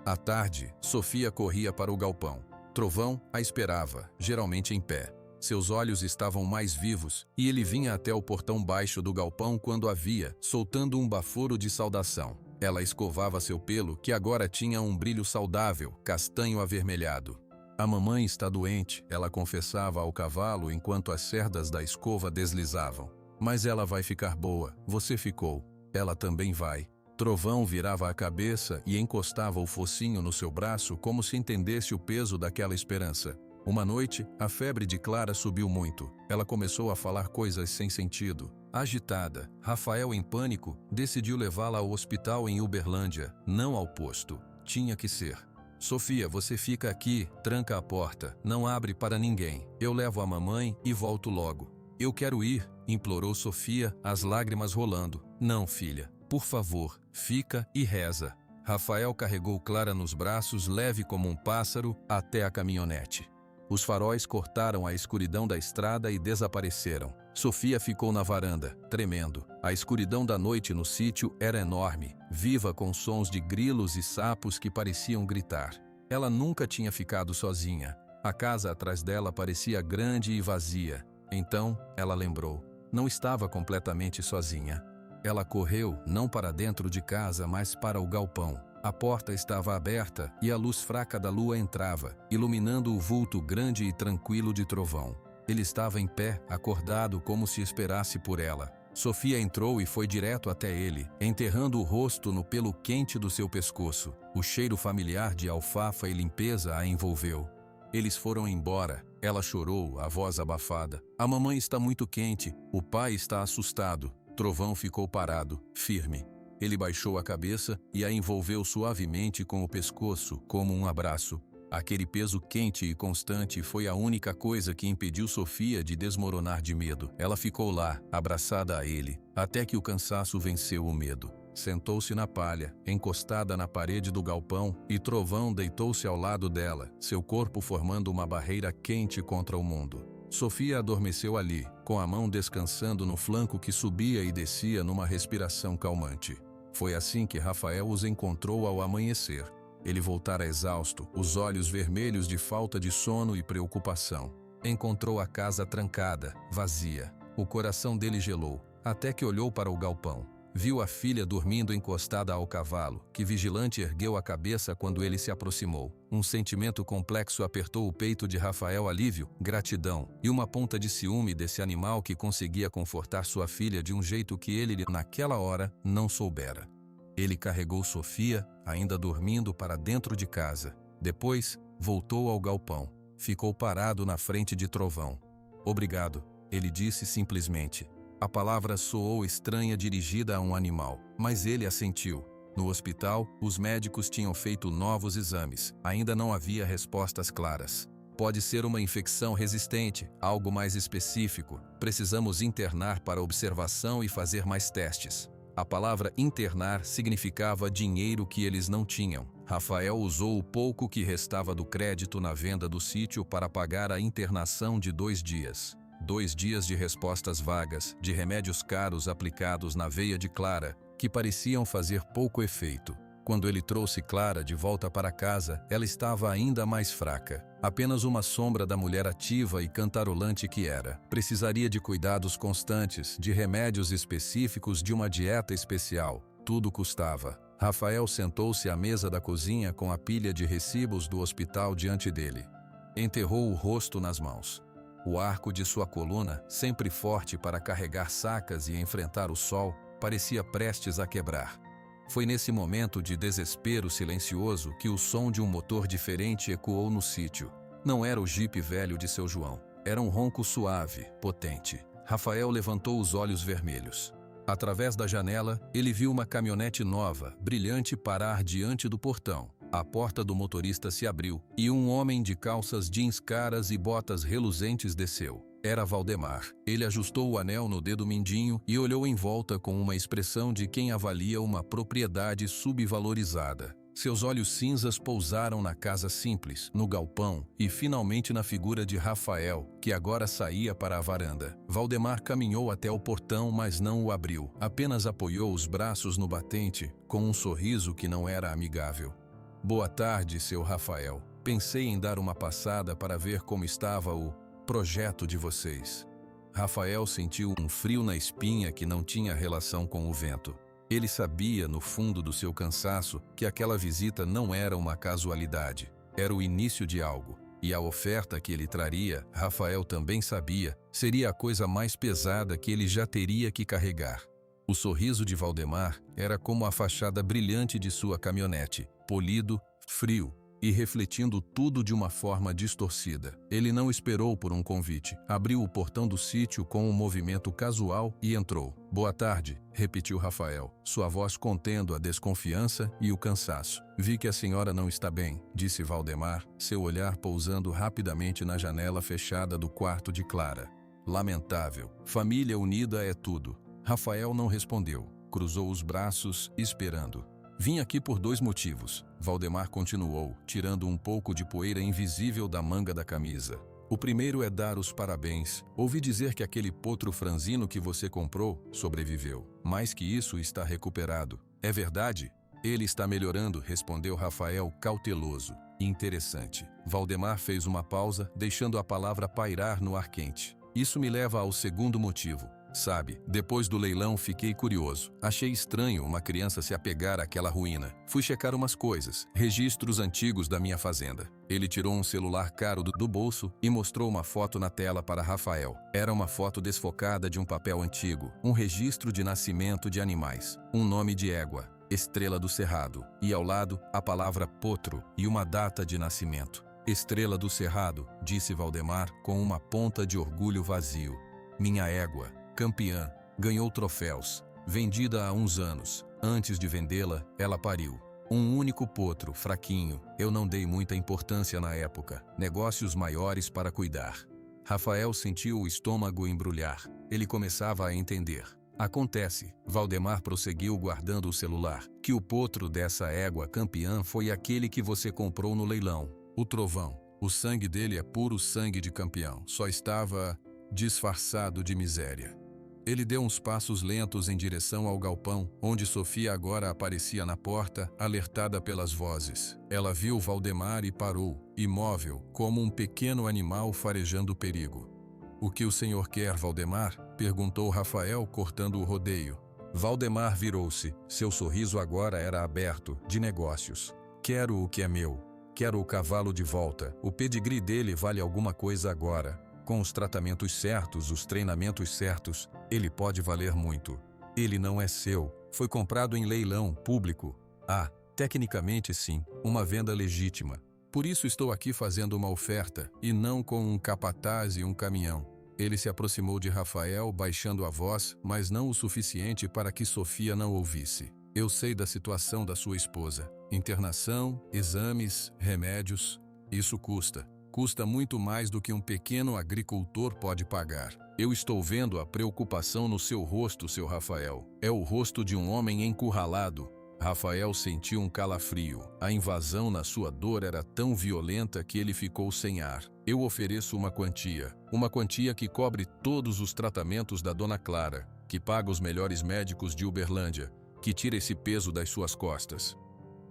À tarde, Sofia corria para o galpão. Trovão a esperava, geralmente em pé. Seus olhos estavam mais vivos, e ele vinha até o portão baixo do galpão quando a via, soltando um baforo de saudação. Ela escovava seu pelo, que agora tinha um brilho saudável, castanho avermelhado. A mamãe está doente, ela confessava ao cavalo enquanto as cerdas da escova deslizavam. Mas ela vai ficar boa, você ficou. Ela também vai. Trovão virava a cabeça e encostava o focinho no seu braço como se entendesse o peso daquela esperança. Uma noite, a febre de Clara subiu muito. Ela começou a falar coisas sem sentido. Agitada, Rafael, em pânico, decidiu levá-la ao hospital em Uberlândia, não ao posto. Tinha que ser. Sofia, você fica aqui, tranca a porta, não abre para ninguém. Eu levo a mamãe e volto logo. Eu quero ir, implorou Sofia, as lágrimas rolando. Não, filha, por favor, fica e reza. Rafael carregou Clara nos braços, leve como um pássaro, até a caminhonete. Os faróis cortaram a escuridão da estrada e desapareceram. Sofia ficou na varanda, tremendo. A escuridão da noite no sítio era enorme, viva com sons de grilos e sapos que pareciam gritar. Ela nunca tinha ficado sozinha. A casa atrás dela parecia grande e vazia. Então, ela lembrou. Não estava completamente sozinha. Ela correu, não para dentro de casa, mas para o galpão. A porta estava aberta e a luz fraca da lua entrava, iluminando o vulto grande e tranquilo de Trovão. Ele estava em pé, acordado como se esperasse por ela. Sofia entrou e foi direto até ele, enterrando o rosto no pelo quente do seu pescoço. O cheiro familiar de alfafa e limpeza a envolveu. Eles foram embora. Ela chorou, a voz abafada. A mamãe está muito quente, o pai está assustado. Trovão ficou parado, firme. Ele baixou a cabeça e a envolveu suavemente com o pescoço, como um abraço. Aquele peso quente e constante foi a única coisa que impediu Sofia de desmoronar de medo. Ela ficou lá, abraçada a ele, até que o cansaço venceu o medo. Sentou-se na palha, encostada na parede do galpão, e Trovão deitou-se ao lado dela, seu corpo formando uma barreira quente contra o mundo. Sofia adormeceu ali, com a mão descansando no flanco que subia e descia numa respiração calmante. Foi assim que Rafael os encontrou ao amanhecer. Ele voltara exausto, os olhos vermelhos de falta de sono e preocupação. Encontrou a casa trancada, vazia. O coração dele gelou, até que olhou para o galpão. Viu a filha dormindo encostada ao cavalo, que vigilante ergueu a cabeça quando ele se aproximou. Um sentimento complexo apertou o peito de Rafael: alívio, gratidão e uma ponta de ciúme desse animal que conseguia confortar sua filha de um jeito que ele, naquela hora, não soubera. Ele carregou Sofia, ainda dormindo, para dentro de casa. Depois, voltou ao galpão. Ficou parado na frente de Trovão. Obrigado, ele disse simplesmente. A palavra soou estranha, dirigida a um animal, mas ele assentiu. No hospital, os médicos tinham feito novos exames. Ainda não havia respostas claras. Pode ser uma infecção resistente, algo mais específico. Precisamos internar para observação e fazer mais testes. A palavra internar significava dinheiro que eles não tinham. Rafael usou o pouco que restava do crédito na venda do sítio para pagar a internação de 2 dias. 2 dias de respostas vagas, de remédios caros aplicados na veia de Clara, que pareciam fazer pouco efeito. Quando ele trouxe Clara de volta para casa, ela estava ainda mais fraca. Apenas uma sombra da mulher ativa e cantarolante que era. Precisaria de cuidados constantes, de remédios específicos, de uma dieta especial. Tudo custava. Rafael sentou-se à mesa da cozinha com a pilha de recibos do hospital diante dele. Enterrou o rosto nas mãos. O arco de sua coluna, sempre forte para carregar sacas e enfrentar o sol, parecia prestes a quebrar. Foi nesse momento de desespero silencioso que o som de um motor diferente ecoou no sítio. Não era o jipe velho de seu João. Era um ronco suave, potente. Rafael levantou os olhos vermelhos. Através da janela, ele viu uma caminhonete nova, brilhante, parar diante do portão. A porta do motorista se abriu e um homem de calças jeans caras e botas reluzentes desceu. Era Valdemar. Ele ajustou o anel no dedo mindinho e olhou em volta com uma expressão de quem avalia uma propriedade subvalorizada. Seus olhos cinzas pousaram na casa simples, no galpão e finalmente na figura de Rafael, que agora saía para a varanda. Valdemar caminhou até o portão, mas não o abriu. Apenas apoiou os braços no batente, com um sorriso que não era amigável. Boa tarde, seu Rafael. Pensei em dar uma passada para ver como estava o projeto de vocês. Rafael sentiu um frio na espinha que não tinha relação com o vento. Ele sabia, no fundo do seu cansaço, que aquela visita não era uma casualidade. Era o início de algo. E a oferta que ele traria, Rafael também sabia, seria a coisa mais pesada que ele já teria que carregar. O sorriso de Valdemar era como a fachada brilhante de sua caminhonete, polido, frio e refletindo tudo de uma forma distorcida. Ele não esperou por um convite. Abriu o portão do sítio com um movimento casual e entrou. "Boa tarde", repetiu Rafael, sua voz contendo a desconfiança e o cansaço. "Vi que a senhora não está bem", disse Valdemar, seu olhar pousando rapidamente na janela fechada do quarto de Clara. "Lamentável. Família unida é tudo." Rafael não respondeu. Cruzou os braços, esperando. "Vim aqui por 2 motivos", Valdemar continuou, tirando um pouco de poeira invisível da manga da camisa. "O primeiro é dar os parabéns. Ouvi dizer que aquele potro franzino que você comprou sobreviveu. Mais que isso, está recuperado. É verdade?" "Ele está melhorando", respondeu Rafael, cauteloso. "Interessante." Valdemar fez uma pausa, deixando a palavra pairar no ar quente. "Isso me leva ao segundo motivo. Sabe, depois do leilão fiquei curioso. Achei estranho uma criança se apegar àquela ruína. Fui checar umas coisas, registros antigos da minha fazenda." Ele tirou um celular caro do bolso e mostrou uma foto na tela para Rafael. Era uma foto desfocada de um papel antigo, um registro de nascimento de animais, um nome de égua, Estrela do Cerrado, e ao lado a palavra potro e uma data de nascimento. "Estrela do Cerrado", disse Valdemar com uma ponta de orgulho vazio. "Minha égua, campeã, ganhou troféus, vendida há uns anos. Antes de vendê-la, ela pariu. Um único potro, fraquinho. Eu não dei muita importância na época. Negócios maiores para cuidar." Rafael sentiu o estômago embrulhar. Ele começava a entender. "Acontece", Valdemar prosseguiu guardando o celular, "que o potro dessa égua campeã foi aquele que você comprou no leilão. O Trovão. O sangue dele é puro sangue de campeão. Só estava disfarçado de miséria." Ele deu uns passos lentos em direção ao galpão, onde Sofia agora aparecia na porta, alertada pelas vozes. Ela viu Valdemar e parou, imóvel, como um pequeno animal farejando perigo. "O que o senhor quer, Valdemar?" perguntou Rafael, cortando o rodeio. Valdemar virou-se. Seu sorriso agora era aberto, de negócios. "Quero o que é meu. Quero o cavalo de volta. O pedigree dele vale alguma coisa agora. Com os tratamentos certos, os treinamentos certos, ele pode valer muito. Ele não é seu. Foi comprado em leilão público. Ah, tecnicamente sim, uma venda legítima. Por isso estou aqui fazendo uma oferta, e não com um capataz e um caminhão." Ele se aproximou de Rafael, baixando a voz, mas não o suficiente para que Sofia não ouvisse. "Eu sei da situação da sua esposa. Internação, exames, remédios. Isso custa. Custa muito mais do que um pequeno agricultor pode pagar. Eu estou vendo a preocupação no seu rosto, seu Rafael. É o rosto de um homem encurralado." Rafael sentiu um calafrio. A invasão na sua dor era tão violenta que ele ficou sem ar. "Eu ofereço uma quantia que cobre todos os tratamentos da Dona Clara, que paga os melhores médicos de Uberlândia, que tira esse peso das suas costas."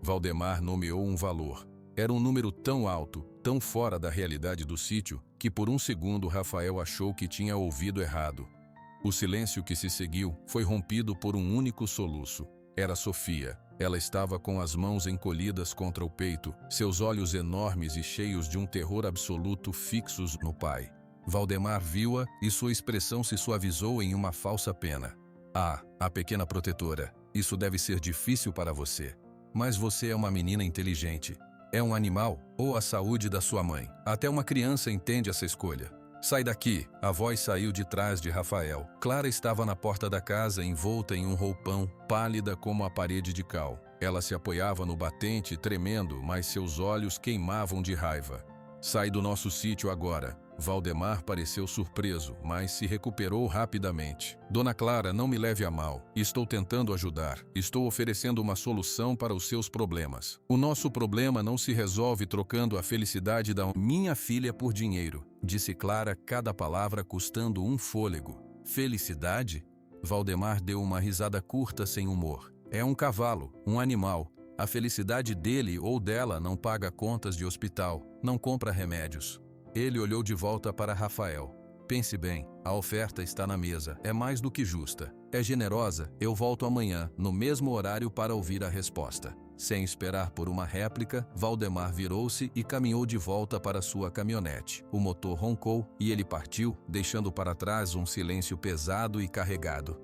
Valdemar nomeou um valor. Era um número tão alto, tão fora da realidade do sítio, que por um segundo Rafael achou que tinha ouvido errado. O silêncio que se seguiu foi rompido por um único soluço. Era Sofia. Ela estava com as mãos encolhidas contra o peito, seus olhos enormes e cheios de um terror absoluto fixos no pai. Valdemar viu-a e sua expressão se suavizou em uma falsa pena. "Ah, a pequena protetora, isso deve ser difícil para você. Mas você é uma menina inteligente. É um animal ou a saúde da sua mãe? Até uma criança entende essa escolha." "Sai daqui!" A voz saiu de trás de Rafael. Clara estava na porta da casa, envolta em um roupão, pálida como a parede de cal. Ela se apoiava no batente, tremendo, mas seus olhos queimavam de raiva. "Sai do nosso sítio agora." Valdemar pareceu surpreso, mas se recuperou rapidamente. "Dona Clara, não me leve a mal. Estou tentando ajudar. Estou oferecendo uma solução para os seus problemas. O nosso problema não se resolve trocando a felicidade da minha filha por dinheiro", disse Clara, cada palavra custando um fôlego. "Felicidade?" Valdemar deu uma risada curta sem humor. "É um cavalo, um animal. A felicidade dele ou dela não paga contas de hospital, não compra remédios." Ele olhou de volta para Rafael. "Pense bem, a oferta está na mesa, é mais do que justa. É generosa, eu volto amanhã, no mesmo horário para ouvir a resposta." Sem esperar por uma réplica, Valdemar virou-se e caminhou de volta para sua caminhonete. O motor roncou e ele partiu, deixando para trás um silêncio pesado e carregado.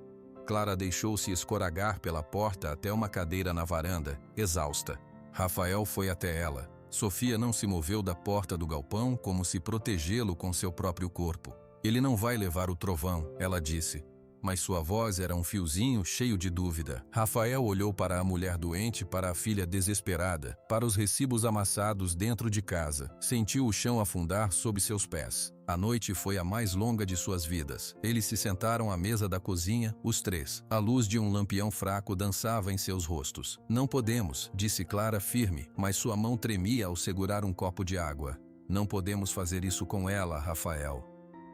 Clara deixou-se escoragar pela porta até uma cadeira na varanda, exausta. Rafael foi até ela. Sofia não se moveu da porta do galpão como se protegê-lo com seu próprio corpo. Ele não vai levar o trovão, ela disse. Mas sua voz era um fiozinho cheio de dúvida. Rafael olhou para a mulher doente, para a filha desesperada, para os recibos amassados dentro de casa. Sentiu o chão afundar sob seus pés. A noite foi a mais longa de suas vidas. Eles se sentaram à mesa da cozinha, os três. A luz de um lampião fraco dançava em seus rostos. Não podemos, disse Clara firme, mas sua mão tremia ao segurar um copo de água. Não podemos fazer isso com ela, Rafael.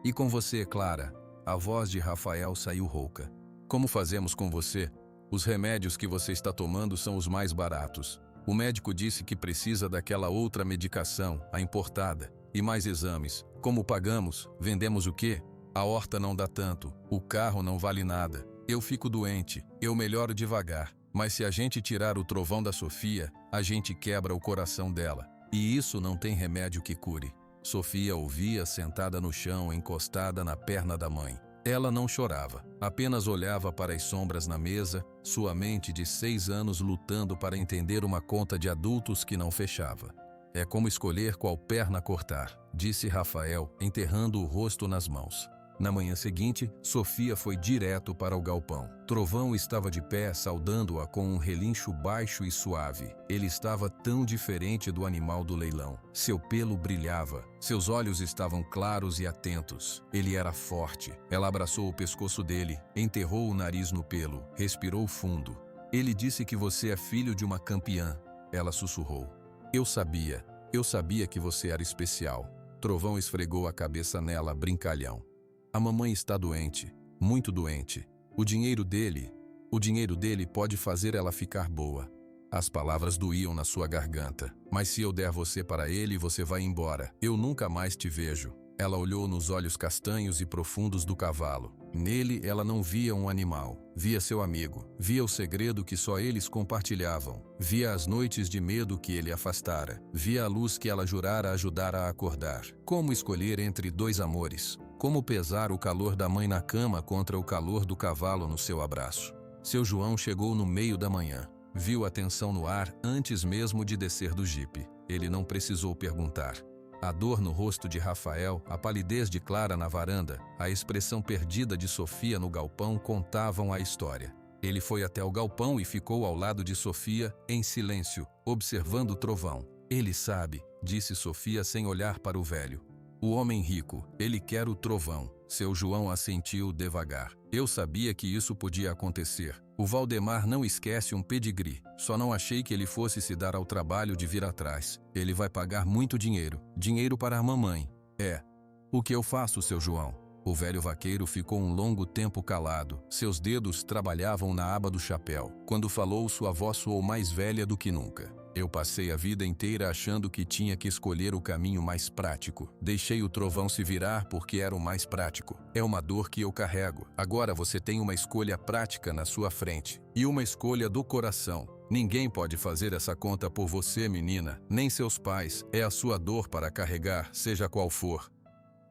E com você, Clara? A voz de Rafael saiu rouca. Como fazemos com você? Os remédios que você está tomando são os mais baratos. O médico disse que precisa daquela outra medicação, a importada, e mais exames. Como pagamos? Vendemos o quê? A horta não dá tanto, o carro não vale nada. Eu fico doente, eu melhoro devagar. Mas se a gente tirar o trovão da Sofia, a gente quebra o coração dela. E isso não tem remédio que cure. Sofia ouvia sentada no chão, encostada na perna da mãe. Ela não chorava, apenas olhava para as sombras na mesa, sua mente de 6 anos lutando para entender uma conta de adultos que não fechava. É como escolher qual perna cortar, disse Rafael, enterrando o rosto nas mãos. Na manhã seguinte, Sofia foi direto para o galpão. Trovão estava de pé, saudando-a com um relincho baixo e suave. Ele estava tão diferente do animal do leilão. Seu pelo brilhava, seus olhos estavam claros e atentos. Ele era forte. Ela abraçou o pescoço dele, enterrou o nariz no pelo, respirou fundo. Ele disse que você é filho de uma campeã. Ela sussurrou. Eu sabia que você era especial. Trovão esfregou a cabeça nela, brincalhão. A mamãe está doente, muito doente. O dinheiro dele pode fazer ela ficar boa. As palavras doíam na sua garganta. Mas se eu der você para ele, você vai embora. Eu nunca mais te vejo. Ela olhou nos olhos castanhos e profundos do cavalo. Nele, ela não via um animal. Via seu amigo. Via o segredo que só eles compartilhavam. Via as noites de medo que ele afastara. Via a luz que ela jurara ajudar a acordar. Como escolher entre dois amores? Como pesar o calor da mãe na cama contra o calor do cavalo no seu abraço? Seu João chegou no meio da manhã. Viu a tensão no ar antes mesmo de descer do jipe. Ele não precisou perguntar. A dor no rosto de Rafael, a palidez de Clara na varanda, a expressão perdida de Sofia no galpão contavam a história. Ele foi até o galpão e ficou ao lado de Sofia, em silêncio, observando o trovão. Ele sabe, disse Sofia sem olhar para o velho. O homem rico, ele quer o trovão. Seu João assentiu devagar. Eu sabia que isso podia acontecer. O Valdemar não esquece um pedigree. Só não achei que ele fosse se dar ao trabalho de vir atrás. Ele vai pagar muito dinheiro. Dinheiro para a mamãe. É. O que eu faço, seu João? O velho vaqueiro ficou um longo tempo calado. Seus dedos trabalhavam na aba do chapéu. Quando falou, sua voz soou mais velha do que nunca. Eu passei a vida inteira achando que tinha que escolher o caminho mais prático. Deixei o trovão se virar porque era o mais prático. É uma dor que eu carrego. Agora você tem uma escolha prática na sua frente. E uma escolha do coração. Ninguém pode fazer essa conta por você, menina. Nem seus pais. É a sua dor para carregar, seja qual for.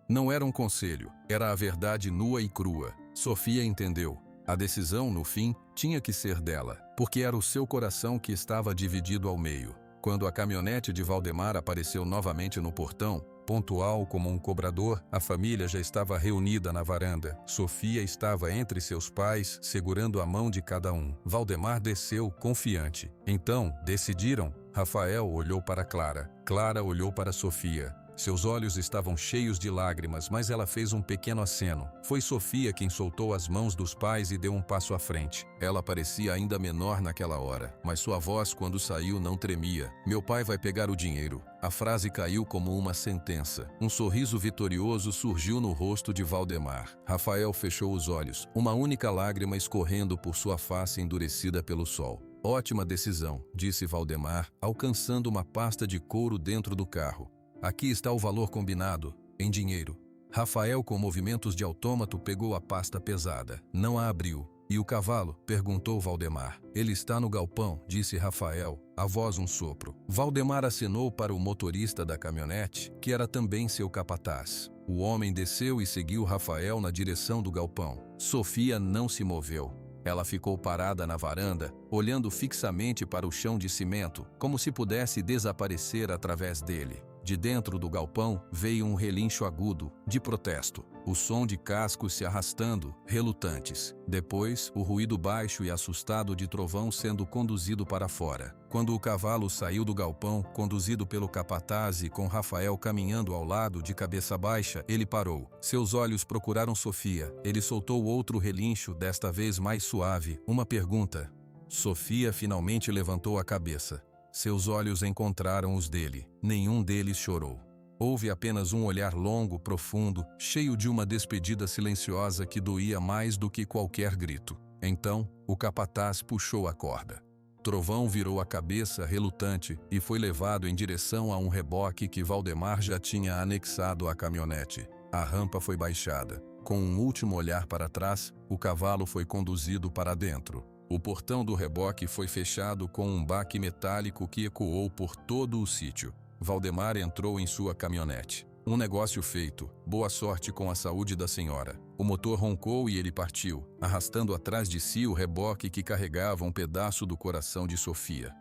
Não era um conselho. Era a verdade nua e crua. Sofia entendeu. A decisão, no fim, tinha que ser dela, porque era o seu coração que estava dividido ao meio. Quando a caminhonete de Valdemar apareceu novamente no portão, pontual como um cobrador, a família já estava reunida na varanda. Sofia estava entre seus pais, segurando a mão de cada um. Valdemar desceu, confiante. Então, decidiram? Rafael olhou para Clara. Clara olhou para Sofia. Seus olhos estavam cheios de lágrimas, mas ela fez um pequeno aceno. Foi Sofia quem soltou as mãos dos pais e deu um passo à frente. Ela parecia ainda menor naquela hora, mas sua voz, quando saiu, não tremia. Meu pai vai pegar o dinheiro. A frase caiu como uma sentença. Um sorriso vitorioso surgiu no rosto de Valdemar. Rafael fechou os olhos, uma única lágrima escorrendo por sua face endurecida pelo sol. Ótima decisão, disse Valdemar, alcançando uma pasta de couro dentro do carro. Aqui está o valor combinado, em dinheiro. Rafael, com movimentos de autômato, pegou a pasta pesada. Não a abriu. E o cavalo? Perguntou Valdemar. Ele está no galpão, disse Rafael, a voz um sopro. Valdemar acenou para o motorista da caminhonete, que era também seu capataz. O homem desceu e seguiu Rafael na direção do galpão. Sofia não se moveu. Ela ficou parada na varanda, olhando fixamente para o chão de cimento, como se pudesse desaparecer através dele. De dentro do galpão veio um relincho agudo, de protesto. O som de cascos se arrastando, relutantes. Depois, o ruído baixo e assustado de Trovão sendo conduzido para fora. Quando o cavalo saiu do galpão, conduzido pelo capataz e com Rafael caminhando ao lado de cabeça baixa, ele parou. Seus olhos procuraram Sofia. Ele soltou outro relincho, desta vez mais suave. Uma pergunta. Sofia finalmente levantou a cabeça. Seus olhos encontraram os dele. Nenhum deles chorou. Houve apenas um olhar longo, profundo, cheio de uma despedida silenciosa que doía mais do que qualquer grito. Então, o capataz puxou a corda. Trovão virou a cabeça, relutante, e foi levado em direção a um reboque que Valdemar já tinha anexado à caminhonete. A rampa foi baixada. Com um último olhar para trás, o cavalo foi conduzido para dentro. O portão do reboque foi fechado com um baque metálico que ecoou por todo o sítio. Valdemar entrou em sua caminhonete. Um negócio feito. Boa sorte com a saúde da senhora. O motor roncou e ele partiu, arrastando atrás de si o reboque que carregava um pedaço do coração de Sofia.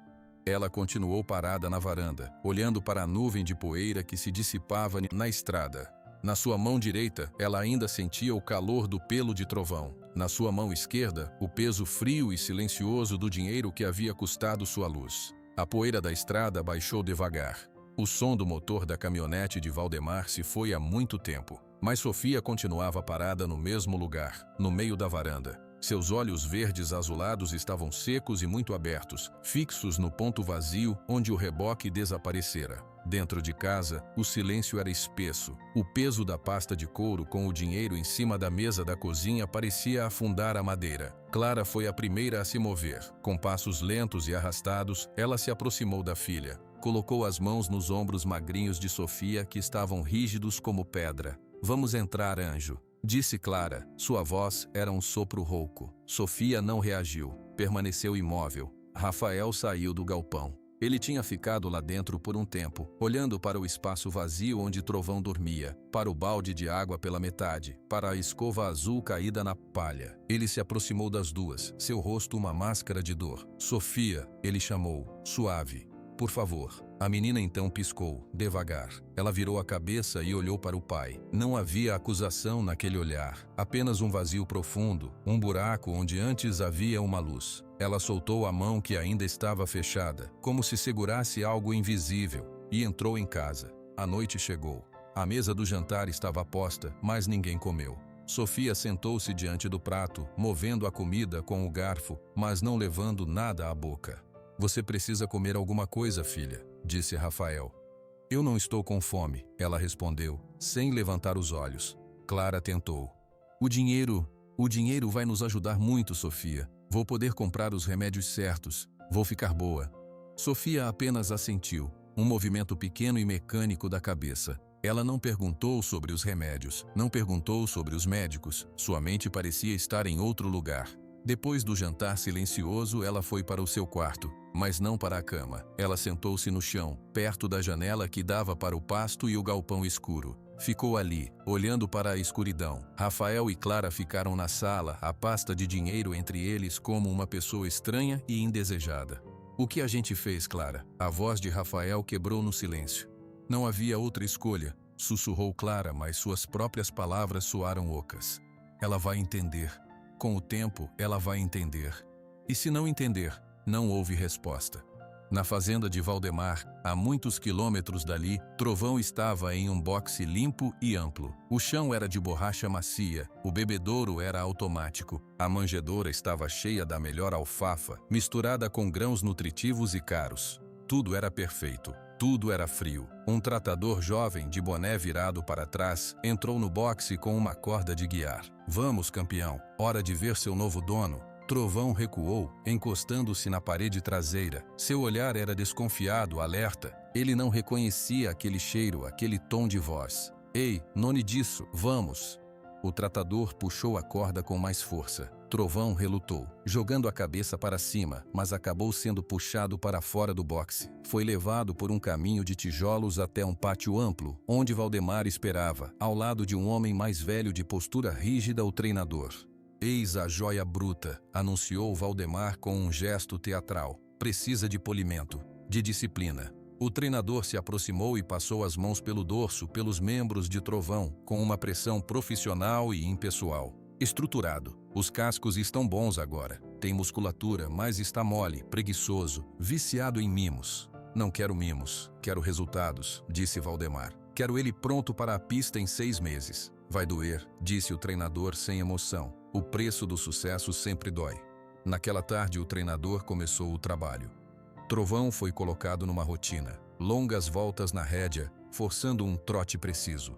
Ela continuou parada na varanda, olhando para a nuvem de poeira que se dissipava na estrada. Na sua mão direita, ela ainda sentia o calor do pelo de Trovão. Na sua mão esquerda, o peso frio e silencioso do dinheiro que havia custado sua luz. A poeira da estrada baixou devagar. O som do motor da caminhonete de Valdemar se foi há muito tempo. Mas Sofia continuava parada no mesmo lugar, no meio da varanda. Seus olhos verdes azulados estavam secos e muito abertos, fixos no ponto vazio onde o reboque desaparecera. Dentro de casa, o silêncio era espesso. O peso da pasta de couro com o dinheiro em cima da mesa da cozinha parecia afundar a madeira. Clara foi a primeira a se mover. Com passos lentos e arrastados, ela se aproximou da filha. Colocou as mãos nos ombros magrinhos de Sofia, que estavam rígidos como pedra. "Vamos entrar, anjo", disse Clara. Sua voz era um sopro rouco. Sofia não reagiu. Permaneceu imóvel. Rafael saiu do galpão. Ele tinha ficado lá dentro por um tempo, olhando para o espaço vazio onde Trovão dormia, para o balde de água pela metade, para a escova azul caída na palha. Ele se aproximou das duas, seu rosto uma máscara de dor. "Sofia", ele chamou, suave. "Por favor." A menina então piscou, devagar. Ela virou a cabeça e olhou para o pai. Não havia acusação naquele olhar, apenas um vazio profundo, um buraco onde antes havia uma luz. Ela soltou a mão que ainda estava fechada, como se segurasse algo invisível, e entrou em casa. A noite chegou. A mesa do jantar estava posta, mas ninguém comeu. Sofia sentou-se diante do prato, movendo a comida com o garfo, mas não levando nada à boca. "Você precisa comer alguma coisa, filha", disse Rafael. "Eu não estou com fome", ela respondeu, sem levantar os olhos. Clara tentou. O dinheiro vai nos ajudar muito, Sofia. Vou poder comprar os remédios certos. Vou ficar boa." Sofia apenas assentiu, um movimento pequeno e mecânico da cabeça. Ela não perguntou sobre os remédios, não perguntou sobre os médicos. Sua mente parecia estar em outro lugar. Depois do jantar silencioso, ela foi para o seu quarto, mas não para a cama. Ela sentou-se no chão, perto da janela que dava para o pasto e o galpão escuro. Ficou ali, olhando para a escuridão. Rafael e Clara ficaram na sala, a pasta de dinheiro entre eles como uma pessoa estranha e indesejada. "O que a gente fez, Clara?" A voz de Rafael quebrou no silêncio. "Não havia outra escolha", sussurrou Clara, mas suas próprias palavras soaram ocas. "Ela vai entender. Com o tempo, ela vai entender." E se não entender, não houve resposta. Na fazenda de Valdemar, a muitos quilômetros dali, Trovão estava em um boxe limpo e amplo. O chão era de borracha macia, o bebedouro era automático, a manjedoura estava cheia da melhor alfafa, misturada com grãos nutritivos e caros. Tudo era perfeito. Tudo era frio. Um tratador jovem, de boné virado para trás, entrou no boxe com uma corda de guiar. "Vamos, campeão, hora de ver seu novo dono." Trovão recuou, encostando-se na parede traseira. Seu olhar era desconfiado, alerta. Ele não reconhecia aquele cheiro, aquele tom de voz. "Ei, none disso, vamos!" O tratador puxou a corda com mais força. Trovão relutou, jogando a cabeça para cima, mas acabou sendo puxado para fora do boxe. Foi levado por um caminho de tijolos até um pátio amplo, onde Valdemar esperava, ao lado de um homem mais velho de postura rígida, o treinador. Eis a joia bruta, anunciou Valdemar com um gesto teatral. Precisa de polimento, de disciplina. O treinador se aproximou e passou as mãos pelo dorso, pelos membros de Trovão, com uma pressão profissional e impessoal. Estruturado. Os cascos estão bons agora. Tem musculatura, mas está mole, preguiçoso, viciado em mimos. Não quero mimos, quero resultados, disse Valdemar. Quero ele pronto para a pista em 6 meses. Vai doer, disse o treinador sem emoção. O preço do sucesso sempre dói. Naquela tarde, o treinador começou o trabalho. Trovão foi colocado numa rotina. Longas voltas na rédea, forçando um trote preciso.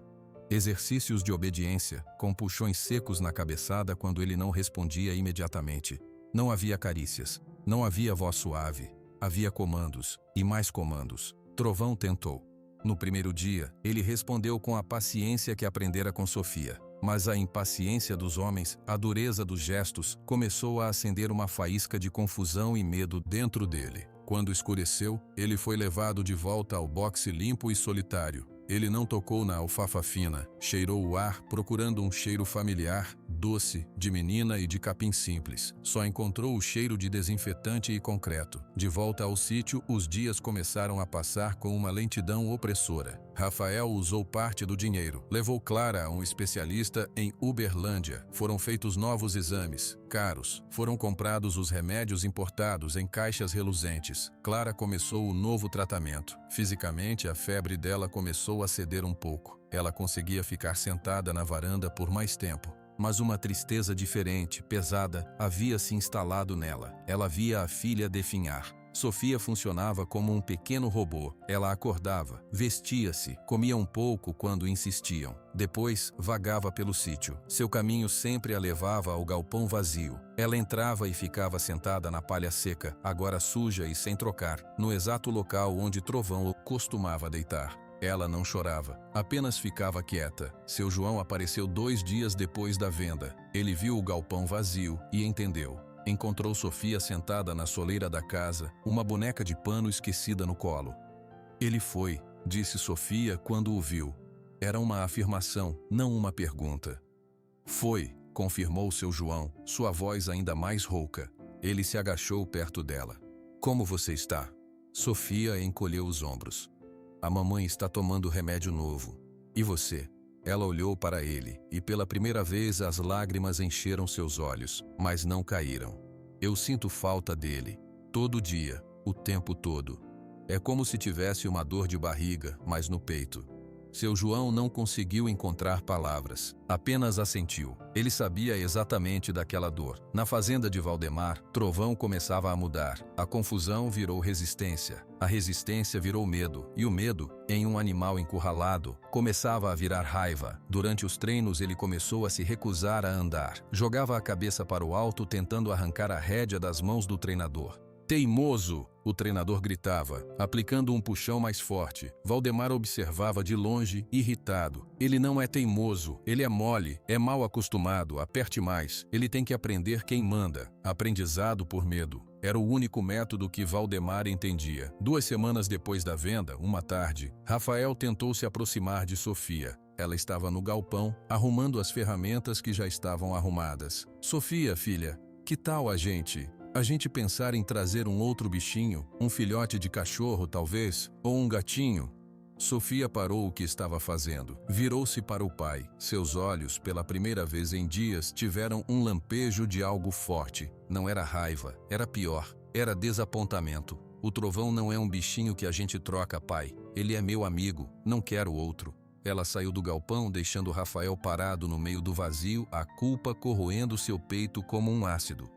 Exercícios de obediência, com puxões secos na cabeçada quando ele não respondia imediatamente. Não havia carícias, não havia voz suave. Havia comandos, e mais comandos. Trovão tentou. No primeiro dia, ele respondeu com a paciência que aprendera com Sofia. Mas a impaciência dos homens, a dureza dos gestos, começou a acender uma faísca de confusão e medo dentro dele. Quando escureceu, ele foi levado de volta ao boxe limpo e solitário. Ele não tocou na alfafa fina, cheirou o ar procurando um cheiro familiar, doce, de menina e de capim simples. Só encontrou o cheiro de desinfetante e concreto. De volta ao sítio, os dias começaram a passar com uma lentidão opressora. Rafael usou parte do dinheiro. Levou Clara a um especialista em Uberlândia. Foram feitos novos exames, caros. Foram comprados os remédios importados em caixas reluzentes. Clara começou o novo tratamento. Fisicamente, a febre dela começou a ceder um pouco. Ela conseguia ficar sentada na varanda por mais tempo. Mas uma tristeza diferente, pesada, havia se instalado nela. Ela via a filha definhar. Sofia funcionava como um pequeno robô. Ela acordava, vestia-se, comia um pouco quando insistiam. Depois, vagava pelo sítio. Seu caminho sempre a levava ao galpão vazio. Ela entrava e ficava sentada na palha seca, agora suja e sem trocar, no exato local onde Trovão costumava deitar. Ela não chorava, apenas ficava quieta. Seu João apareceu 2 dias depois da venda. Ele viu o galpão vazio e entendeu. Encontrou Sofia sentada na soleira da casa, uma boneca de pano esquecida no colo. Ele foi, disse Sofia quando o viu. Era uma afirmação, não uma pergunta. Foi, confirmou seu João, sua voz ainda mais rouca. Ele se agachou perto dela. Como você está? Sofia encolheu os ombros. A mamãe está tomando remédio novo. E você? Ela olhou para ele, e pela primeira vez as lágrimas encheram seus olhos, mas não caíram. Eu sinto falta dele, todo dia, o tempo todo. É como se tivesse uma dor de barriga, mas no peito. Seu João não conseguiu encontrar palavras, apenas assentiu. Ele sabia exatamente daquela dor. Na fazenda de Valdemar, Trovão começava a mudar. A confusão virou resistência. A resistência virou medo. E o medo, em um animal encurralado, começava a virar raiva. Durante os treinos ele começou a se recusar a andar. Jogava a cabeça para o alto tentando arrancar a rédea das mãos do treinador. Teimoso! O treinador gritava, aplicando um puxão mais forte. Valdemar observava de longe, irritado. Ele não é teimoso, ele é mole, é mal acostumado, aperte mais. Ele tem que aprender quem manda. Aprendizado por medo. Era o único método que Valdemar entendia. 2 semanas depois da venda, uma tarde, Rafael tentou se aproximar de Sofia. Ela estava no galpão, arrumando as ferramentas que já estavam arrumadas. Sofia, filha, que tal a gente pensar em trazer um outro bichinho, um filhote de cachorro talvez, ou um gatinho? Sofia parou o que estava fazendo. Virou-se para o pai. Seus olhos, pela primeira vez em dias, tiveram um lampejo de algo forte. Não era raiva, era pior, era desapontamento. O Trovão não é um bichinho que a gente troca, pai. Ele é meu amigo, não quero outro. Ela saiu do galpão, deixando Rafael parado no meio do vazio, a culpa corroendo seu peito como um ácido.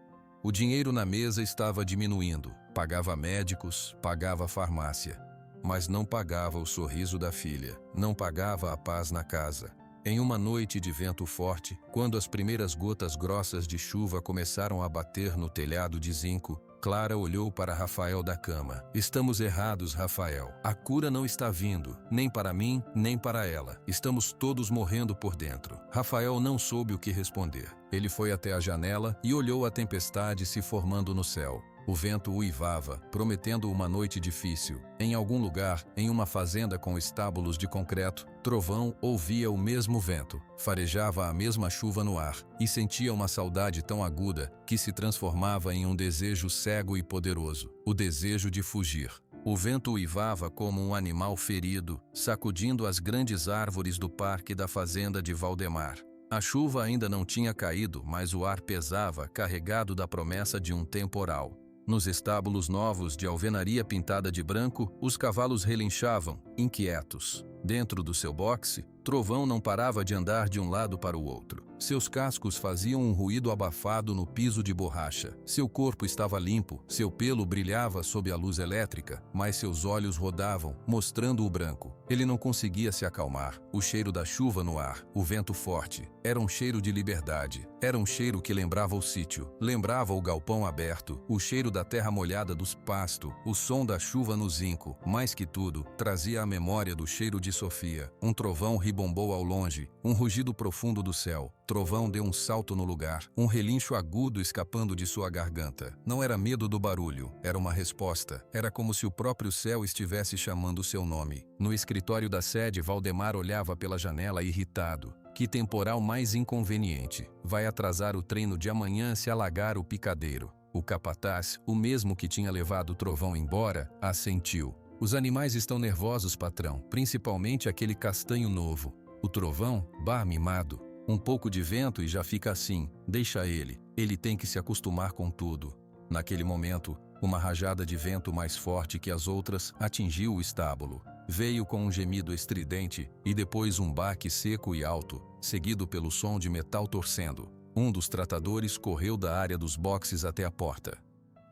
O dinheiro na mesa estava diminuindo. Pagava médicos, pagava farmácia. Mas não pagava o sorriso da filha. Não pagava a paz na casa. Em uma noite de vento forte, quando as primeiras gotas grossas de chuva começaram a bater no telhado de zinco, Clara olhou para Rafael da cama. Estamos errados, Rafael. A cura não está vindo, nem para mim, nem para ela. Estamos todos morrendo por dentro. Rafael não soube o que responder. Ele foi até a janela e olhou a tempestade se formando no céu. O vento uivava, prometendo uma noite difícil. Em algum lugar, em uma fazenda com estábulos de concreto, Trovão ouvia o mesmo vento, farejava a mesma chuva no ar e sentia uma saudade tão aguda que se transformava em um desejo cego e poderoso, o desejo de fugir. O vento uivava como um animal ferido, sacudindo as grandes árvores do parque da fazenda de Valdemar. A chuva ainda não tinha caído, mas o ar pesava, carregado da promessa de um temporal. Nos estábulos novos de alvenaria pintada de branco, os cavalos relinchavam, inquietos. Dentro do seu boxe, Trovão não parava de andar de um lado para o outro. Seus cascos faziam um ruído abafado no piso de borracha. Seu corpo estava limpo, seu pelo brilhava sob a luz elétrica, mas seus olhos rodavam, mostrando o branco. Ele não conseguia se acalmar. O cheiro da chuva no ar, o vento forte, era um cheiro de liberdade. Era um cheiro que lembrava o sítio, lembrava o galpão aberto, o cheiro da terra molhada dos pastos, o som da chuva no zinco. Mais que tudo, trazia a memória do cheiro de Sofia. Um trovão ribombou ao longe, um rugido profundo do céu. Trovão deu um salto no lugar, um relincho agudo escapando de sua garganta. Não era medo do barulho, era uma resposta. Era como se o próprio céu estivesse chamando seu nome. No escritório da sede, Valdemar olhava pela janela irritado. Que temporal mais inconveniente. Vai atrasar o treino de amanhã se alagar o picadeiro. O capataz, o mesmo que tinha levado o Trovão embora, assentiu. Os animais estão nervosos, patrão, principalmente aquele castanho novo. O Trovão, bah mimado. Um pouco de vento e já fica assim. Deixa ele tem que se acostumar com tudo. Naquele momento, uma rajada de vento mais forte que as outras atingiu o estábulo. Veio com um gemido estridente e depois um baque seco e alto, seguido pelo som de metal torcendo. Um dos tratadores correu da área dos boxes até a porta.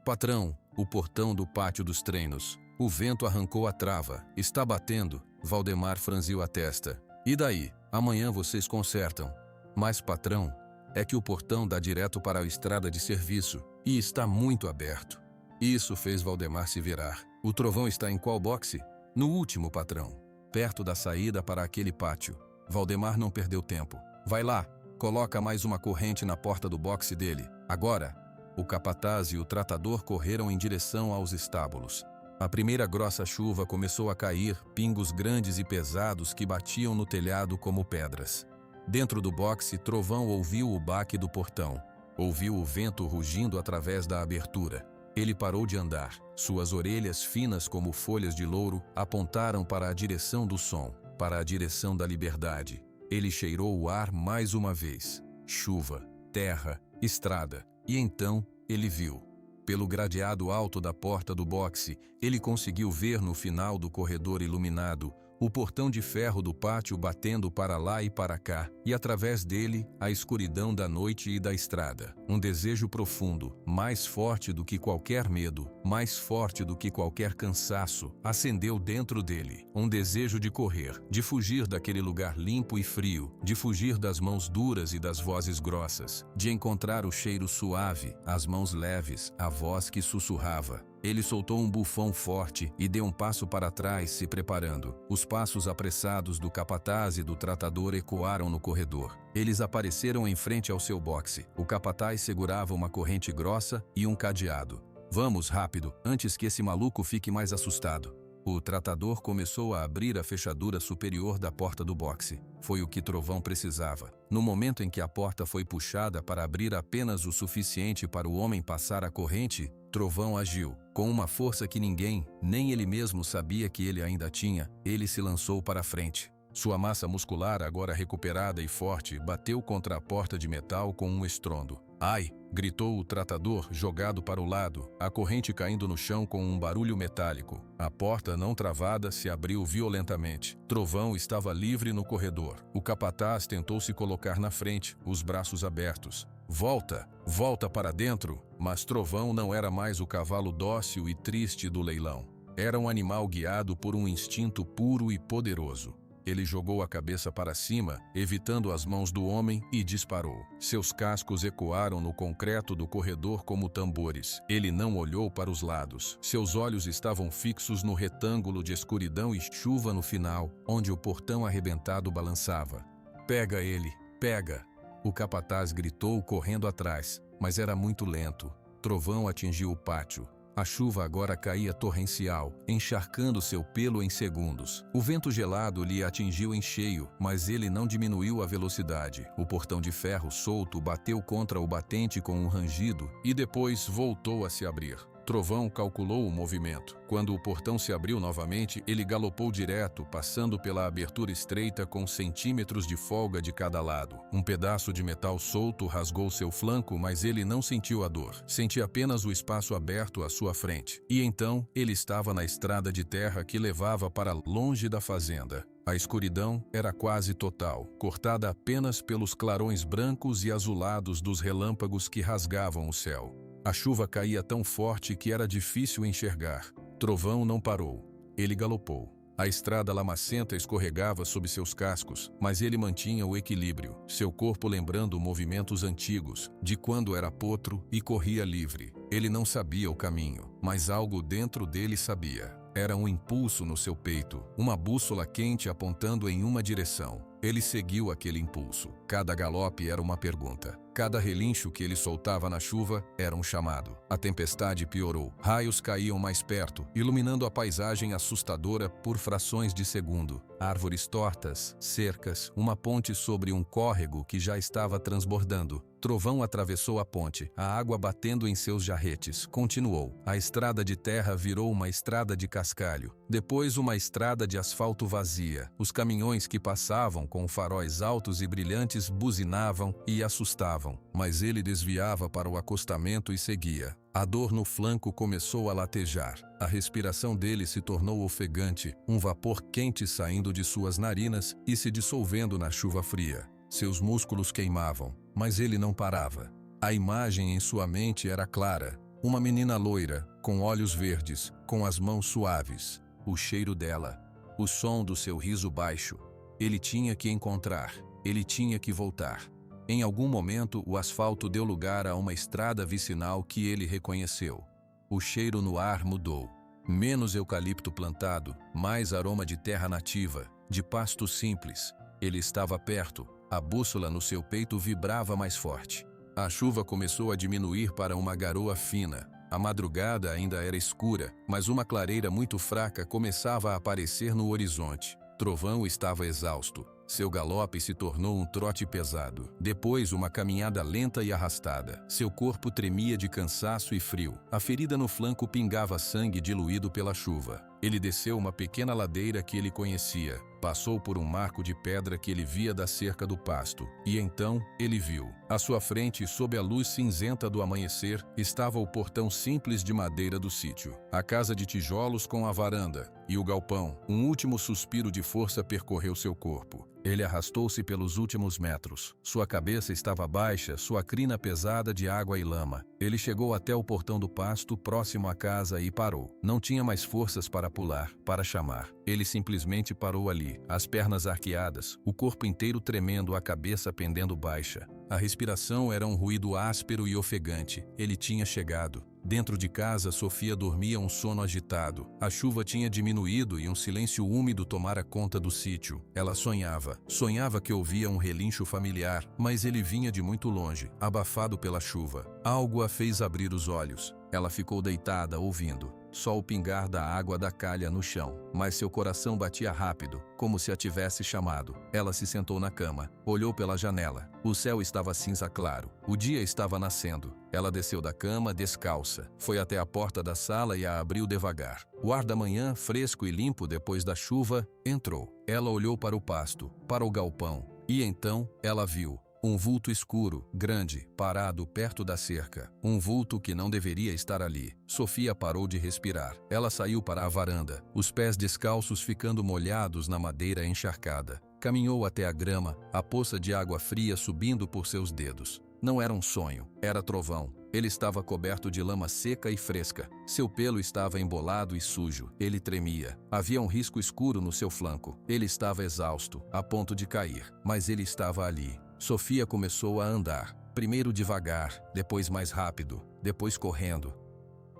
Patrão, o portão do pátio dos treinos. O vento arrancou a trava. Está batendo. Valdemar franziu a testa. E daí? Amanhã vocês consertam. Mas, patrão, é que o portão dá direto para a estrada de serviço e está muito aberto. Isso fez Valdemar se virar. O Trovão está em qual boxe? No último, patrão. Perto da saída para aquele pátio. Valdemar não perdeu tempo. Vai lá, coloca mais uma corrente na porta do boxe dele. Agora! O capataz e o tratador correram em direção aos estábulos. A primeira grossa chuva começou a cair, pingos grandes e pesados que batiam no telhado como pedras. Dentro do boxe, Trovão ouviu o baque do portão. Ouviu o vento rugindo através da abertura. Ele parou de andar. Suas orelhas, finas como folhas de louro, apontaram para a direção do som, para a direção da liberdade. Ele cheirou o ar mais uma vez. Chuva, terra, estrada. E então, ele viu. Pelo gradeado alto da porta do boxe, ele conseguiu ver no final do corredor iluminado o portão de ferro do pátio batendo para lá e para cá, e através dele, a escuridão da noite e da estrada. Um desejo profundo, mais forte do que qualquer medo, mais forte do que qualquer cansaço, acendeu dentro dele. Um desejo de correr, de fugir daquele lugar limpo e frio, de fugir das mãos duras e das vozes grossas, de encontrar o cheiro suave, as mãos leves, a voz que sussurrava. Ele soltou um bufão forte e deu um passo para trás, se preparando. Os passos apressados do capataz e do tratador ecoaram no corredor. Eles apareceram em frente ao seu boxe. O capataz segurava uma corrente grossa e um cadeado. Vamos, rápido, antes que esse maluco fique mais assustado. O tratador começou a abrir a fechadura superior da porta do boxe. Foi o que Trovão precisava. No momento em que a porta foi puxada para abrir apenas o suficiente para o homem passar a corrente, Trovão agiu. Com uma força que ninguém, nem ele mesmo sabia que ele ainda tinha, ele se lançou para a frente. Sua massa muscular, agora recuperada e forte, bateu contra a porta de metal com um estrondo. Ai! Gritou o tratador, jogado para o lado, a corrente caindo no chão com um barulho metálico. A porta, não travada, se abriu violentamente. Trovão estava livre no corredor. O capataz tentou se colocar na frente, os braços abertos. Volta! Volta para dentro! Mas Trovão não era mais o cavalo dócil e triste do leilão. Era um animal guiado por um instinto puro e poderoso. Ele jogou a cabeça para cima, evitando as mãos do homem, e disparou. Seus cascos ecoaram no concreto do corredor como tambores. Ele não olhou para os lados. Seus olhos estavam fixos no retângulo de escuridão e chuva no final, onde o portão arrebentado balançava. Pega ele! Pega! O capataz gritou correndo atrás, mas era muito lento. Trovão atingiu o pátio. A chuva agora caía torrencial, encharcando seu pelo em segundos. O vento gelado lhe atingiu em cheio, mas ele não diminuiu a velocidade. O portão de ferro solto bateu contra o batente com um rangido e depois voltou a se abrir. Trovão calculou o movimento. Quando o portão se abriu novamente, ele galopou direto, passando pela abertura estreita com centímetros de folga de cada lado. Um pedaço de metal solto rasgou seu flanco, mas ele não sentiu a dor. Sentia apenas o espaço aberto à sua frente. E então, ele estava na estrada de terra que levava para longe da fazenda. A escuridão era quase total, cortada apenas pelos clarões brancos e azulados dos relâmpagos que rasgavam o céu. A chuva caía tão forte que era difícil enxergar. Trovão não parou. Ele galopou. A estrada lamacenta escorregava sob seus cascos, mas ele mantinha o equilíbrio, seu corpo lembrando movimentos antigos, de quando era potro e corria livre. Ele não sabia o caminho, mas algo dentro dele sabia. Era um impulso no seu peito, uma bússola quente apontando em uma direção. Ele seguiu aquele impulso. Cada galope era uma pergunta. Cada relincho que ele soltava na chuva era um chamado. A tempestade piorou. Raios caíam mais perto, iluminando a paisagem assustadora por frações de segundo. Árvores tortas, cercas, uma ponte sobre um córrego que já estava transbordando. Trovão atravessou a ponte, a água batendo em seus jarretes. Continuou. A estrada de terra virou uma estrada de cascalho. Depois uma estrada de asfalto vazia. Os caminhões que passavam com faróis altos e brilhantes buzinavam e assustavam, mas ele desviava para o acostamento e seguia. A dor no flanco começou a latejar. A respiração dele se tornou ofegante, um vapor quente saindo de suas narinas e se dissolvendo na chuva fria. Seus músculos queimavam, mas ele não parava. A imagem em sua mente era clara. Uma menina loira, com olhos verdes, com as mãos suaves. O cheiro dela, o som do seu riso baixo. Ele tinha que encontrar, ele tinha que voltar. Em algum momento, o asfalto deu lugar a uma estrada vicinal que ele reconheceu. O cheiro no ar mudou. Menos eucalipto plantado, mais aroma de terra nativa, de pasto simples. Ele estava perto. A bússola no seu peito vibrava mais forte. A chuva começou a diminuir para uma garoa fina. A madrugada ainda era escura, mas uma clareira muito fraca começava a aparecer no horizonte. Trovão estava exausto. Seu galope se tornou um trote pesado. Depois, uma caminhada lenta e arrastada. Seu corpo tremia de cansaço e frio. A ferida no flanco pingava sangue diluído pela chuva. Ele desceu uma pequena ladeira que ele conhecia. Passou por um marco de pedra que ele via da cerca do pasto. E então, ele viu. À sua frente, sob a luz cinzenta do amanhecer, estava o portão simples de madeira do sítio. A casa de tijolos com a varanda. E o galpão. Um último suspiro de força percorreu seu corpo. Ele arrastou-se pelos últimos metros. Sua cabeça estava baixa, sua crina pesada de água e lama. Ele chegou até o portão do pasto, próximo à casa, e parou. Não tinha mais forças para pular, para chamar. Ele simplesmente parou ali, as pernas arqueadas, o corpo inteiro tremendo, a cabeça pendendo baixa. A respiração era um ruído áspero e ofegante. Ele tinha chegado. Dentro de casa, Sofia dormia um sono agitado. A chuva tinha diminuído e um silêncio úmido tomara conta do sítio. Ela sonhava. Sonhava que ouvia um relincho familiar, mas ele vinha de muito longe, abafado pela chuva. Algo a fez abrir os olhos. Ela ficou deitada, ouvindo. Só o pingar da água da calha no chão, mas seu coração batia rápido, como se a tivesse chamado. Ela se sentou na cama, olhou pela janela. O céu estava cinza claro. O dia estava nascendo. Ela desceu da cama, descalça. Foi até a porta da sala e a abriu devagar. O ar da manhã, fresco e limpo depois da chuva, entrou. Ela olhou para o pasto, para o galpão. E então, ela viu um vulto escuro, grande, parado perto da cerca. Um vulto que não deveria estar ali. Sofia parou de respirar. Ela saiu para a varanda, os pés descalços ficando molhados na madeira encharcada. Caminhou até a grama, a poça de água fria subindo por seus dedos. Não era um sonho, era Trovão. Ele estava coberto de lama seca e fresca. Seu pelo estava embolado e sujo. Ele tremia. Havia um risco escuro no seu flanco. Ele estava exausto, a ponto de cair. Mas ele estava ali. Sofia começou a andar. Primeiro devagar, depois mais rápido, depois correndo.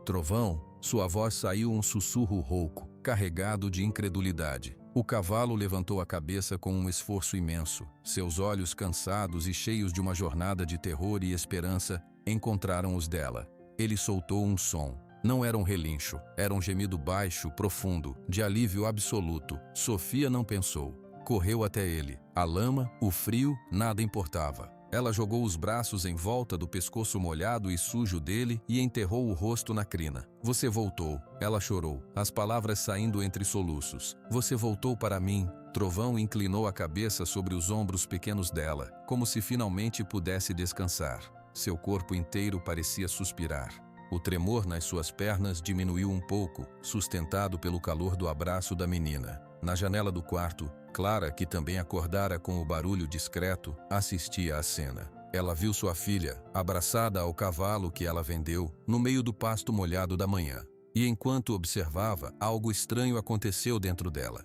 Trovão, sua voz saiu um sussurro rouco, carregado de incredulidade. O cavalo levantou a cabeça com um esforço imenso. Seus olhos cansados e cheios de uma jornada de terror e esperança encontraram os dela. Ele soltou um som. Não era um relincho, era um gemido baixo, profundo, de alívio absoluto. Sofia não pensou. Correu até ele. A lama, o frio, nada importava. Ela jogou os braços em volta do pescoço molhado e sujo dele e enterrou o rosto na crina. Você voltou. Ela chorou, as palavras saindo entre soluços. Você voltou para mim. Trovão inclinou a cabeça sobre os ombros pequenos dela, como se finalmente pudesse descansar. Seu corpo inteiro parecia suspirar. O tremor nas suas pernas diminuiu um pouco, sustentado pelo calor do abraço da menina. Na janela do quarto, Clara, que também acordara com o barulho discreto, assistia à cena. Ela viu sua filha, abraçada ao cavalo que ela vendeu, no meio do pasto molhado da manhã. E enquanto observava, algo estranho aconteceu dentro dela.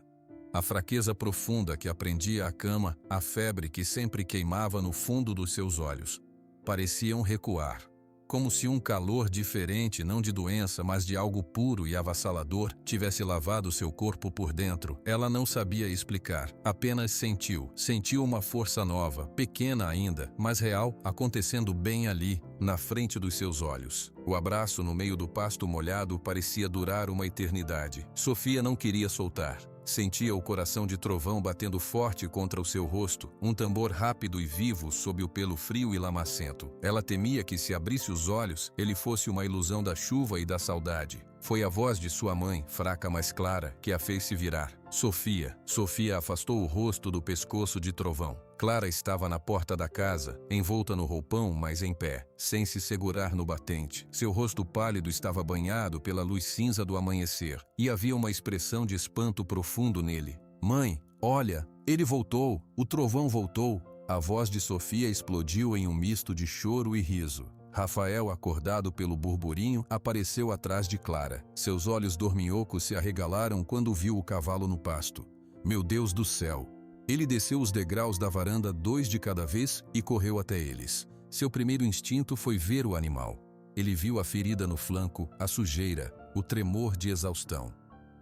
A fraqueza profunda que prendia a cama, a febre que sempre queimava no fundo dos seus olhos, pareciam recuar. Como se um calor diferente, não de doença, mas de algo puro e avassalador, tivesse lavado seu corpo por dentro. Ela não sabia explicar, apenas sentiu. Sentiu uma força nova, pequena ainda, mas real, acontecendo bem ali, na frente dos seus olhos. O abraço no meio do pasto molhado parecia durar uma eternidade. Sofia não queria soltar. Sentia o coração de Trovão batendo forte contra o seu rosto, um tambor rápido e vivo sob o pelo frio e lamacento. Ela temia que, se abrisse os olhos, ele fosse uma ilusão da chuva e da saudade. Foi a voz de sua mãe, fraca mas clara, que a fez se virar. Sofia. Sofia afastou o rosto do pescoço de Trovão. Clara estava na porta da casa, envolta no roupão, mas em pé, sem se segurar no batente. Seu rosto pálido estava banhado pela luz cinza do amanhecer, e havia uma expressão de espanto profundo nele. Mãe, olha, ele voltou, o Trovão voltou. A voz de Sofia explodiu em um misto de choro e riso. Rafael, acordado pelo burburinho, apareceu atrás de Clara. Seus olhos dorminhocos se arregalaram quando viu o cavalo no pasto. Meu Deus do céu! Ele desceu os degraus da varanda 2 de cada vez e correu até eles. Seu primeiro instinto foi ver o animal. Ele viu a ferida no flanco, a sujeira, o tremor de exaustão.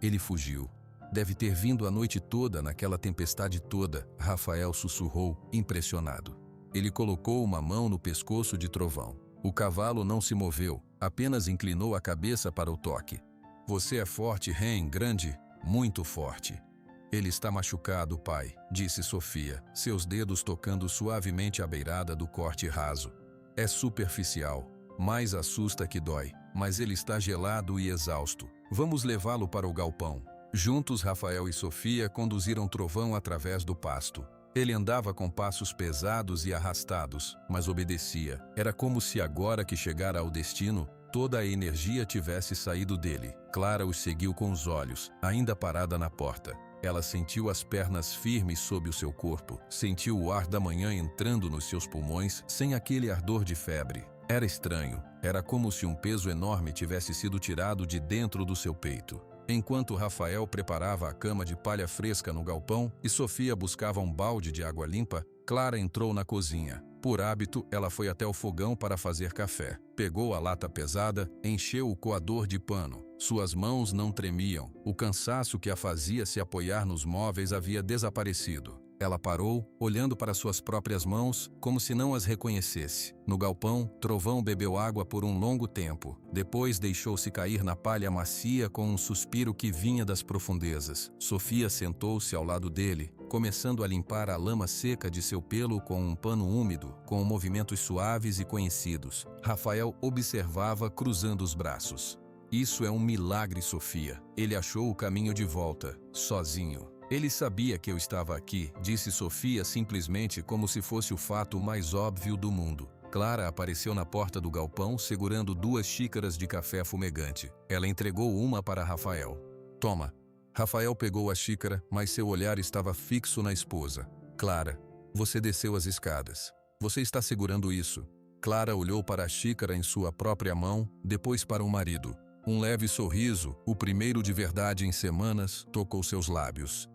Ele fugiu. Deve ter vindo a noite toda, naquela tempestade toda, Rafael sussurrou, impressionado. Ele colocou uma mão no pescoço de Trovão. O cavalo não se moveu, apenas inclinou a cabeça para o toque. Você é forte, Ren, grande, muito forte. Ele está machucado, pai, disse Sofia, seus dedos tocando suavemente a beirada do corte raso. É superficial, mais assusta que dói, mas ele está gelado e exausto. Vamos levá-lo para o galpão. Juntos, Rafael e Sofia conduziram Trovão através do pasto. Ele andava com passos pesados e arrastados, mas obedecia. Era como se agora que chegara ao destino, toda a energia tivesse saído dele. Clara os seguiu com os olhos, ainda parada na porta. Ela sentiu as pernas firmes sob o seu corpo, sentiu o ar da manhã entrando nos seus pulmões sem aquele ardor de febre. Era estranho, era como se um peso enorme tivesse sido tirado de dentro do seu peito. Enquanto Rafael preparava a cama de palha fresca no galpão e Sofia buscava um balde de água limpa, Clara entrou na cozinha. Por hábito, ela foi até o fogão para fazer café. Pegou a lata pesada, encheu o coador de pano. Suas mãos não tremiam. O cansaço que a fazia se apoiar nos móveis havia desaparecido. Ela parou, olhando para suas próprias mãos, como se não as reconhecesse. No galpão, Trovão bebeu água por um longo tempo. Depois deixou-se cair na palha macia com um suspiro que vinha das profundezas. Sofia sentou-se ao lado dele, começando a limpar a lama seca de seu pelo com um pano úmido, com movimentos suaves e conhecidos. Rafael observava cruzando os braços. Isso é um milagre, Sofia. Ele achou o caminho de volta, sozinho. Ele sabia que eu estava aqui, disse Sofia simplesmente como se fosse o fato mais óbvio do mundo. Clara apareceu na porta do galpão segurando 2 xícaras de café fumegante. Ela entregou uma para Rafael. Toma. Rafael pegou a xícara, mas seu olhar estava fixo na esposa. Clara, você desceu as escadas. Você está segurando isso. Clara olhou para a xícara em sua própria mão, depois para o marido. Um leve sorriso, o primeiro de verdade em semanas, tocou seus lábios.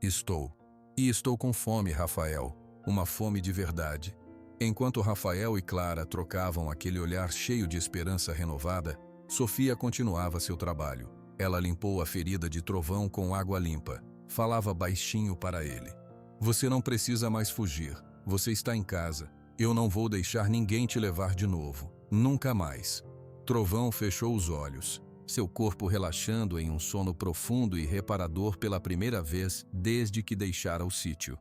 Estou. E estou com fome, Rafael. Uma fome de verdade. Enquanto Rafael e Clara trocavam aquele olhar cheio de esperança renovada, Sofia continuava seu trabalho. Ela limpou a ferida de Trovão com água limpa. Falava baixinho para ele. Você não precisa mais fugir. Você está em casa. Eu não vou deixar ninguém te levar de novo. Nunca mais. Trovão fechou os olhos, seu corpo relaxando em um sono profundo e reparador pela primeira vez desde que deixara o sítio.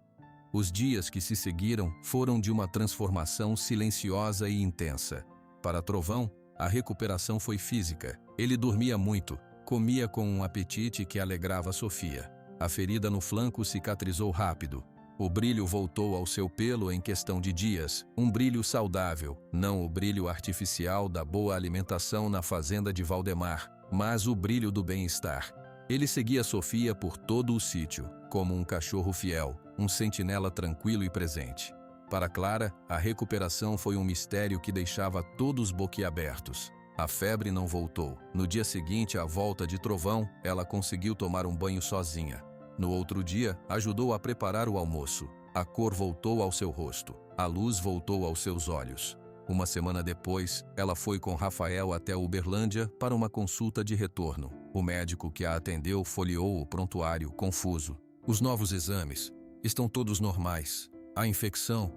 Os dias que se seguiram foram de uma transformação silenciosa e intensa. Para Trovão, a recuperação foi física. Ele dormia muito, comia com um apetite que alegrava Sofia. A ferida no flanco cicatrizou rápido. O brilho voltou ao seu pelo em questão de dias, um brilho saudável, não o brilho artificial da boa alimentação na fazenda de Valdemar, mas o brilho do bem-estar. Ele seguia Sofia por todo o sítio, como um cachorro fiel, um sentinela tranquilo e presente. Para Clara, a recuperação foi um mistério que deixava todos boquiabertos. A febre não voltou. No dia seguinte à volta de Trovão, ela conseguiu tomar um banho sozinha. No outro dia, ajudou a preparar o almoço. A cor voltou ao seu rosto. A luz voltou aos seus olhos. Uma semana depois, ela foi com Rafael até Uberlândia para uma consulta de retorno. O médico que a atendeu folheou o prontuário, confuso. Os novos exames estão todos normais. A infecção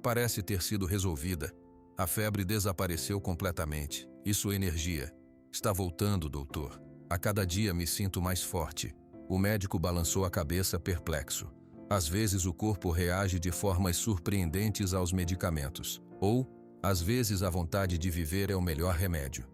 parece ter sido resolvida. A febre desapareceu completamente. E sua energia está voltando, doutor. A cada dia me sinto mais forte. O médico balançou a cabeça perplexo. Às vezes o corpo reage de formas surpreendentes aos medicamentos. Ou, às vezes a vontade de viver é o melhor remédio.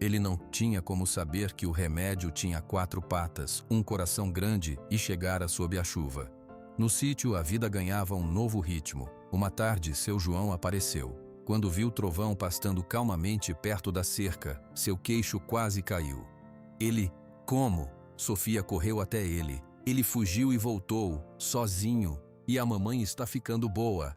Ele não tinha como saber que o remédio tinha 4 patas, um coração grande e chegara sob a chuva. No sítio a vida ganhava um novo ritmo. Uma tarde seu João apareceu. Quando viu Trovão pastando calmamente perto da cerca, seu queixo quase caiu. Ele, como? Sofia correu até ele. Ele fugiu e voltou, sozinho. E a mamãe está ficando boa.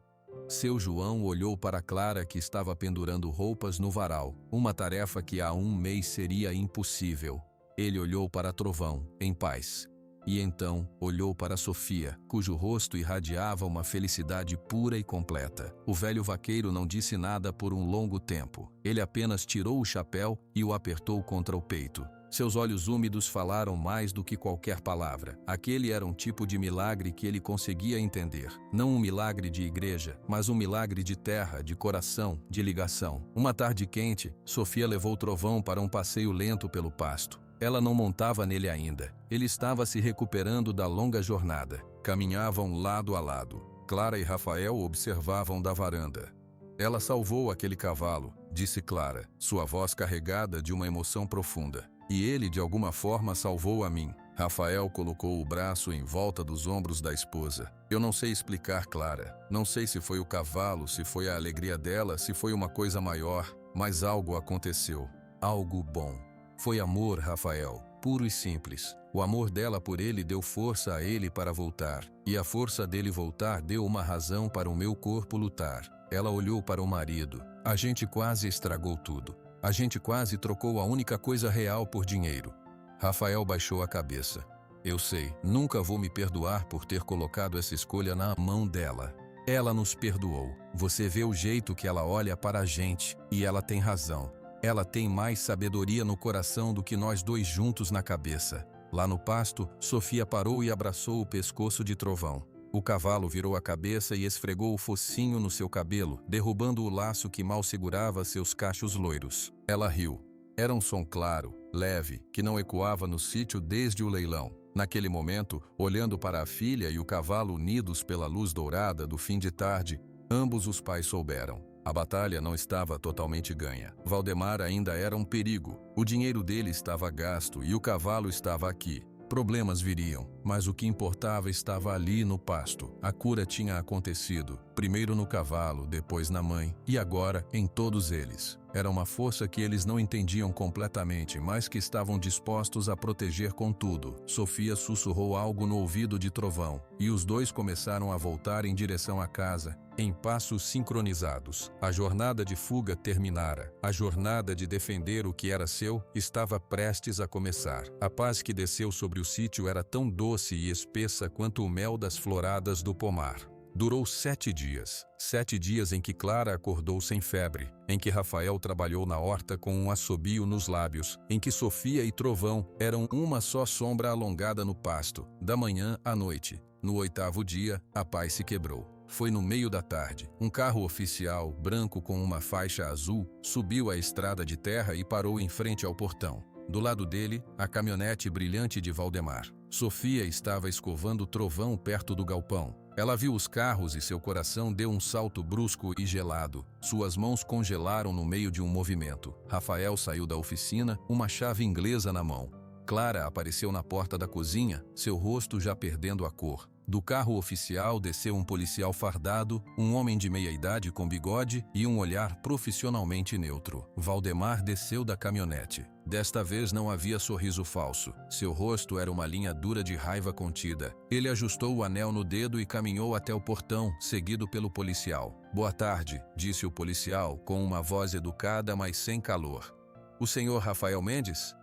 Seu João olhou para Clara que estava pendurando roupas no varal, uma tarefa que há um mês seria impossível. Ele olhou para Trovão, em paz. E então olhou para Sofia, cujo rosto irradiava uma felicidade pura e completa. O velho vaqueiro não disse nada por um longo tempo. Ele apenas tirou o chapéu e o apertou contra o peito. Seus olhos úmidos falaram mais do que qualquer palavra. Aquele era um tipo de milagre que ele conseguia entender. Não um milagre de igreja, mas um milagre de terra, de coração, de ligação. Uma tarde quente, Sofia levou Trovão para um passeio lento pelo pasto. Ela não montava nele ainda. Ele estava se recuperando da longa jornada. Caminhavam lado a lado. Clara e Rafael observavam da varanda. Ela salvou aquele cavalo, disse Clara, sua voz carregada de uma emoção profunda. E ele, de alguma forma, salvou a mim. Rafael colocou o braço em volta dos ombros da esposa. Eu não sei explicar, Clara. Não sei se foi o cavalo, se foi a alegria dela, se foi uma coisa maior, mas algo aconteceu. Algo bom. Foi amor, Rafael, puro e simples. O amor dela por ele deu força a ele para voltar. E a força dele voltar deu uma razão para o meu corpo lutar. Ela olhou para o marido. A gente quase estragou tudo. A gente quase trocou a única coisa real por dinheiro. Rafael baixou a cabeça. Eu sei, nunca vou me perdoar por ter colocado essa escolha na mão dela. Ela nos perdoou. Você vê o jeito que ela olha para a gente, e ela tem razão. Ela tem mais sabedoria no coração do que nós dois juntos na cabeça. Lá no pasto, Sofia parou e abraçou o pescoço de Trovão. O cavalo virou a cabeça e esfregou o focinho no seu cabelo, derrubando o laço que mal segurava seus cachos loiros. Ela riu. Era um som claro, leve, que não ecoava no sítio desde o leilão. Naquele momento, olhando para a filha e o cavalo unidos pela luz dourada do fim de tarde, ambos os pais souberam. A batalha não estava totalmente ganha. Valdemar ainda era um perigo. O dinheiro dele estava gasto e o cavalo estava aqui. Problemas viriam, mas o que importava estava ali no pasto. A cura tinha acontecido, primeiro no cavalo, depois na mãe, e agora em todos eles. Era uma força que eles não entendiam completamente, mas que estavam dispostos a proteger com tudo. Sofia sussurrou algo no ouvido de Trovão, e os dois começaram a voltar em direção à casa, em passos sincronizados. A jornada de fuga terminara. A jornada de defender o que era seu estava prestes a começar. A paz que desceu sobre o sítio era tão doce e espessa quanto o mel das floradas do pomar. Durou 7 dias. 7 dias em que Clara acordou sem febre, em que Rafael trabalhou na horta com um assobio nos lábios, em que Sofia e Trovão eram uma só sombra alongada no pasto, da manhã à noite. No 8º dia, a paz se quebrou. Foi no meio da tarde. Um carro oficial, branco com uma faixa azul, subiu a estrada de terra e parou em frente ao portão. Do lado dele, a caminhonete brilhante de Valdemar. Sofia estava escovando trovão perto do galpão. Ela viu os carros e seu coração deu um salto brusco e gelado. Suas mãos congelaram no meio de um movimento. Rafael saiu da oficina, uma chave inglesa na mão. Clara apareceu na porta da cozinha, seu rosto já perdendo a cor. Do carro oficial desceu um policial fardado, um homem de meia-idade com bigode e um olhar profissionalmente neutro. Valdemar desceu da caminhonete. Desta vez não havia sorriso falso. Seu rosto era uma linha dura de raiva contida. Ele ajustou o anel no dedo e caminhou até o portão, seguido pelo policial. "Boa tarde", disse o policial, com uma voz educada, mas sem calor. "O senhor Rafael Mendes?"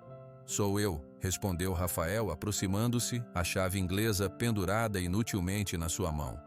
"Sou eu", respondeu Rafael, aproximando-se, a chave inglesa pendurada inutilmente na sua mão.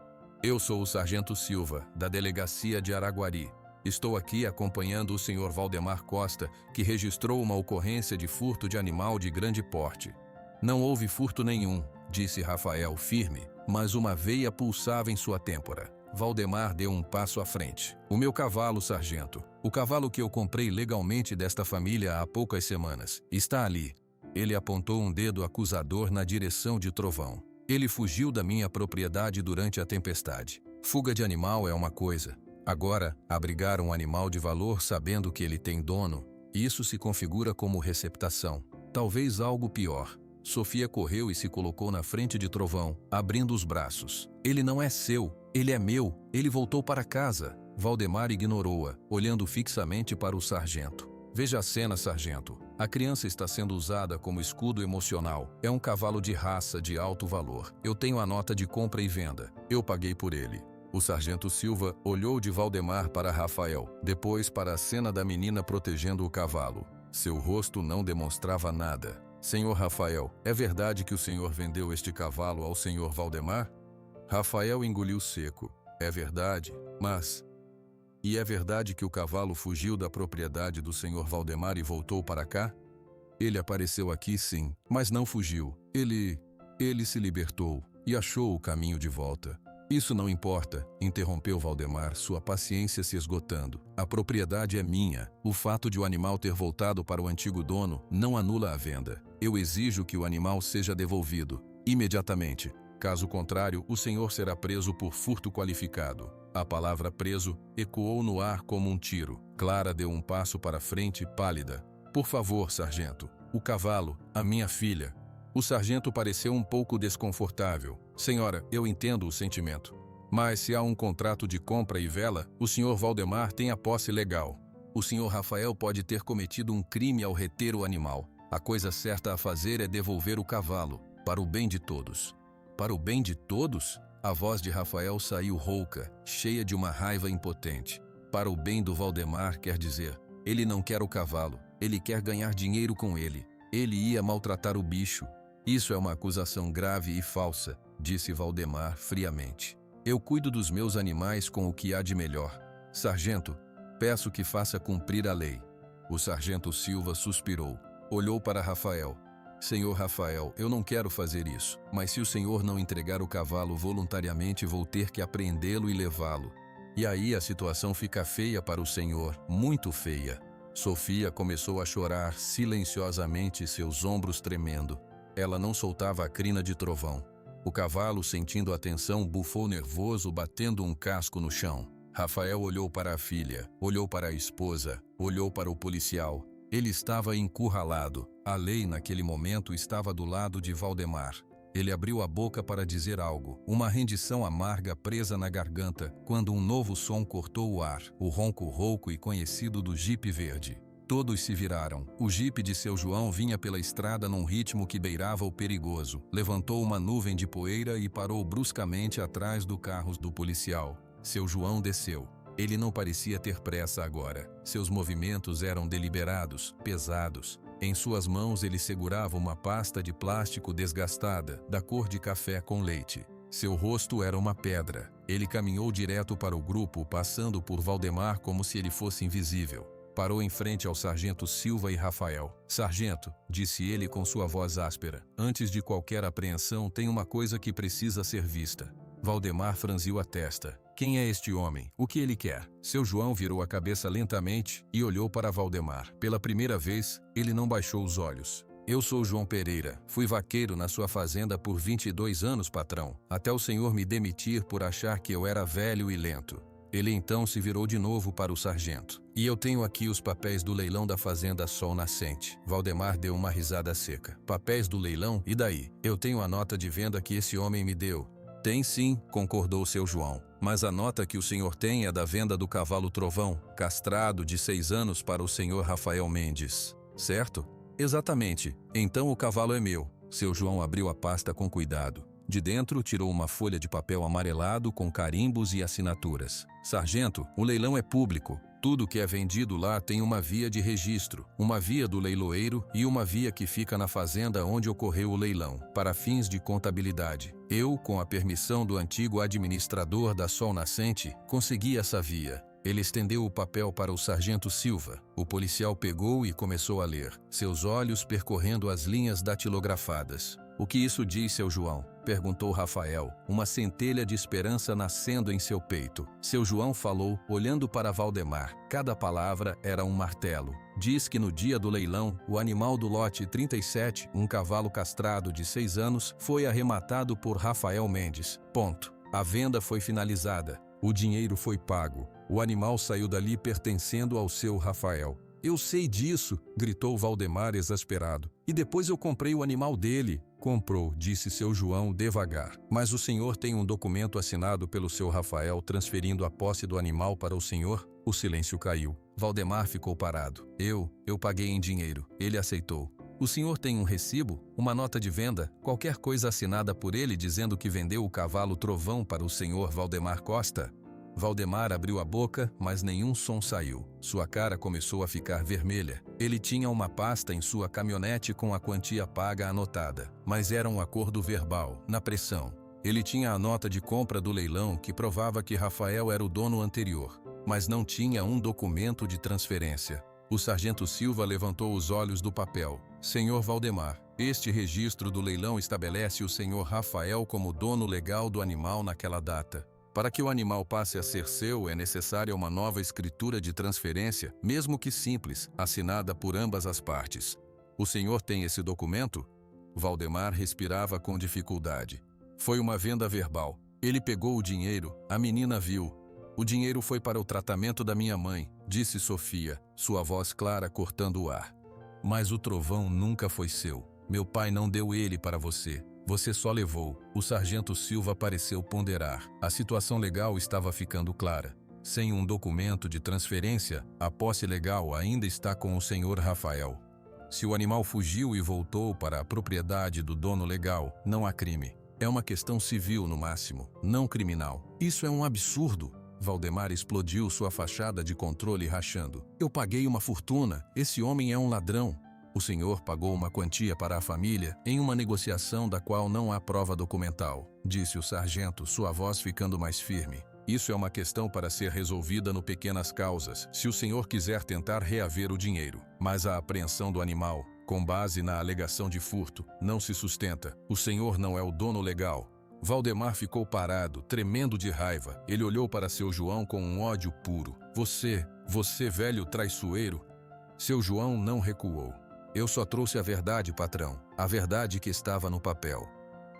"Eu sou o sargento Silva, da delegacia de Araguari. Estou aqui acompanhando o senhor Valdemar Costa, que registrou uma ocorrência de furto de animal de grande porte." "Não houve furto nenhum", disse Rafael firme, mas uma veia pulsava em sua têmpora. Valdemar deu um passo à frente. "O meu cavalo, sargento. O cavalo que eu comprei legalmente desta família há poucas semanas. Está ali." Ele apontou um dedo acusador na direção de Trovão. "Ele fugiu da minha propriedade durante a tempestade. Fuga de animal é uma coisa. Agora, abrigar um animal de valor sabendo que ele tem dono, isso se configura como receptação. Talvez algo pior." Sofia correu e se colocou na frente de Trovão, abrindo os braços. "Ele não é seu, ele é meu, ele voltou para casa." Valdemar ignorou-a, olhando fixamente para o sargento. "Veja a cena, sargento. A criança está sendo usada como escudo emocional. É um cavalo de raça de alto valor. Eu tenho a nota de compra e venda. Eu paguei por ele." O sargento Silva olhou de Valdemar para Rafael, depois para a cena da menina protegendo o cavalo. Seu rosto não demonstrava nada. "Senhor Rafael, é verdade que o senhor vendeu este cavalo ao senhor Valdemar?" Rafael engoliu seco. "É verdade, mas... E é verdade que o cavalo fugiu da propriedade do senhor Valdemar e voltou para cá?" "Ele apareceu aqui, sim, mas não fugiu. Ele se libertou e achou o caminho de volta." "Isso não importa", interrompeu Valdemar, sua paciência se esgotando. "A propriedade é minha. O fato de o animal ter voltado para o antigo dono não anula a venda. Eu exijo que o animal seja devolvido, imediatamente. Caso contrário, o senhor será preso por furto qualificado." A palavra preso ecoou no ar como um tiro. Clara deu um passo para frente, pálida. "Por favor, sargento. O cavalo, a minha filha." O sargento pareceu um pouco desconfortável. "Senhora, eu entendo o sentimento. Mas se há um contrato de compra e vela, o senhor Valdemar tem a posse legal. O senhor Rafael pode ter cometido um crime ao reter o animal. A coisa certa a fazer é devolver o cavalo, para o bem de todos." "Para o bem de todos?" A voz de Rafael saiu rouca, cheia de uma raiva impotente. "Para o bem do Valdemar, quer dizer, ele não quer o cavalo, ele quer ganhar dinheiro com ele. Ele ia maltratar o bicho." "Isso é uma acusação grave e falsa", disse Valdemar friamente. "Eu cuido dos meus animais com o que há de melhor. Sargento, peço que faça cumprir a lei." O sargento Silva suspirou, olhou para Rafael. "Senhor Rafael, eu não quero fazer isso, mas se o senhor não entregar o cavalo voluntariamente, vou ter que apreendê-lo e levá-lo. E aí a situação fica feia para o senhor, muito feia." Sofia começou a chorar silenciosamente, seus ombros tremendo. Ela não soltava a crina de Trovão. O cavalo, sentindo a tensão, bufou nervoso, batendo um casco no chão. Rafael olhou para a filha, olhou para a esposa, olhou para o policial. Ele estava encurralado. A lei, naquele momento, estava do lado de Valdemar. Ele abriu a boca para dizer algo, uma rendição amarga presa na garganta, quando um novo som cortou o ar, o ronco rouco e conhecido do jipe verde. Todos se viraram. O jipe de seu João vinha pela estrada num ritmo que beirava o perigoso. Levantou uma nuvem de poeira e parou bruscamente atrás do carro do policial. Seu João desceu. Ele não parecia ter pressa agora. Seus movimentos eram deliberados, pesados. Em suas mãos ele segurava uma pasta de plástico desgastada, da cor de café com leite. Seu rosto era uma pedra. Ele caminhou direto para o grupo, passando por Valdemar como se ele fosse invisível. Parou em frente ao sargento Silva e Rafael. "Sargento", disse ele com sua voz áspera, "antes de qualquer apreensão tem uma coisa que precisa ser vista." Valdemar franziu a testa. Quem é este homem? O que ele quer? Seu João virou a cabeça lentamente e olhou para Valdemar. Pela primeira vez, ele não baixou os olhos. Eu sou João Pereira. Fui vaqueiro na sua fazenda por 22 anos, patrão, até o senhor me demitir por achar que eu era velho e lento. Ele então se virou de novo para o sargento. E eu tenho aqui os papéis do leilão da fazenda Sol Nascente. Valdemar deu uma risada seca. Papéis do leilão? E daí? Eu tenho a nota de venda que esse homem me deu. Tem sim, concordou seu João. Mas a nota que o senhor tem é da venda do cavalo Trovão, castrado de 6 anos para o senhor Rafael Mendes. Certo? Exatamente. Então o cavalo é meu. Seu João abriu a pasta com cuidado. De dentro, tirou uma folha de papel amarelado com carimbos e assinaturas. Sargento, o leilão é público. Tudo que é vendido lá tem uma via de registro, uma via do leiloeiro e uma via que fica na fazenda onde ocorreu o leilão, para fins de contabilidade. Eu, com a permissão do antigo administrador da Sol Nascente, consegui essa via. Ele estendeu o papel para o sargento Silva. O policial pegou e começou a ler, seus olhos percorrendo as linhas datilografadas. O que isso diz, seu João? Perguntou Rafael, uma centelha de esperança nascendo em seu peito. Seu João falou, olhando para Valdemar. Cada palavra era um martelo. Diz que no dia do leilão, o animal do lote 37, um cavalo castrado de 6 anos, foi arrematado por Rafael Mendes. Ponto. A venda foi finalizada. O dinheiro foi pago. O animal saiu dali pertencendo ao seu Rafael. Eu sei disso, gritou Valdemar exasperado. E depois eu comprei o animal dele. Comprou, disse seu João devagar. Mas o senhor tem um documento assinado pelo seu Rafael transferindo a posse do animal para o senhor? O silêncio caiu. Valdemar ficou parado. Eu paguei em dinheiro. Ele aceitou. O senhor tem um recibo? Uma nota de venda? Qualquer coisa assinada por ele dizendo que vendeu o cavalo Trovão para o senhor Valdemar Costa? Valdemar abriu a boca, mas nenhum som saiu. Sua cara começou a ficar vermelha. Ele tinha uma pasta em sua caminhonete com a quantia paga anotada, mas era um acordo verbal, na pressão. Ele tinha a nota de compra do leilão que provava que Rafael era o dono anterior, mas não tinha um documento de transferência. O sargento Silva levantou os olhos do papel. Senhor Valdemar, este registro do leilão estabelece o senhor Rafael como dono legal do animal naquela data. Para que o animal passe a ser seu, é necessária uma nova escritura de transferência, mesmo que simples, assinada por ambas as partes. O senhor tem esse documento? Valdemar respirava com dificuldade. Foi uma venda verbal. Ele pegou o dinheiro, a menina viu. O dinheiro foi para o tratamento da minha mãe, disse Sofia, sua voz clara cortando o ar. Mas o trovão nunca foi seu. Meu pai não deu ele para você. Você só levou. O sargento Silva pareceu ponderar. A situação legal estava ficando clara. Sem um documento de transferência, a posse legal ainda está com o senhor Rafael. Se o animal fugiu e voltou para a propriedade do dono legal, não há crime. É uma questão civil no máximo, não criminal. Isso é um absurdo. Valdemar explodiu sua fachada de controle rachando. Eu paguei uma fortuna. Esse homem é um ladrão. O senhor pagou uma quantia para a família em uma negociação da qual não há prova documental, disse o sargento, sua voz ficando mais firme. Isso é uma questão para ser resolvida no pequenas causas, se o senhor quiser tentar reaver o dinheiro. Mas a apreensão do animal, com base na alegação de furto, não se sustenta. O senhor não é o dono legal. Valdemar ficou parado, tremendo de raiva. Ele olhou para seu João com um ódio puro. Você velho traiçoeiro. Seu João não recuou. Eu só trouxe a verdade, patrão. A verdade que estava no papel.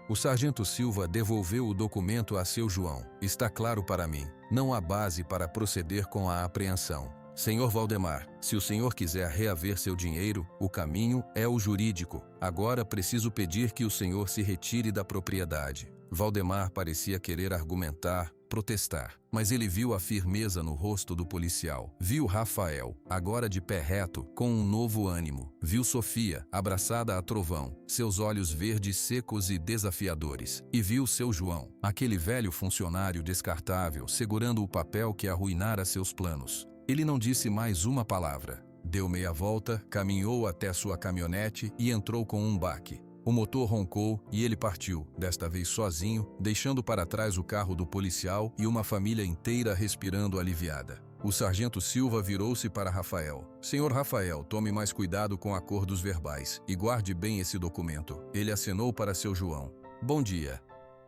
O sargento Silva devolveu o documento a seu João. Está claro para mim. Não há base para proceder com a apreensão. Senhor Valdemar, se o senhor quiser reaver seu dinheiro, o caminho é o jurídico. Agora preciso pedir que o senhor se retire da propriedade. Valdemar parecia querer argumentar, protestar, mas ele viu a firmeza no rosto do policial. Viu Rafael, agora de pé reto, com um novo ânimo. Viu Sofia, abraçada a trovão, seus olhos verdes secos e desafiadores. E viu seu João, aquele velho funcionário descartável, segurando o papel que arruinara seus planos. Ele não disse mais uma palavra. Deu meia volta, caminhou até sua caminhonete e entrou com um baque. O motor roncou e ele partiu, desta vez sozinho, deixando para trás o carro do policial e uma família inteira respirando aliviada. O sargento Silva virou-se para Rafael. Senhor Rafael, tome mais cuidado com acordos verbais e guarde bem esse documento. Ele acenou para seu João. Bom dia.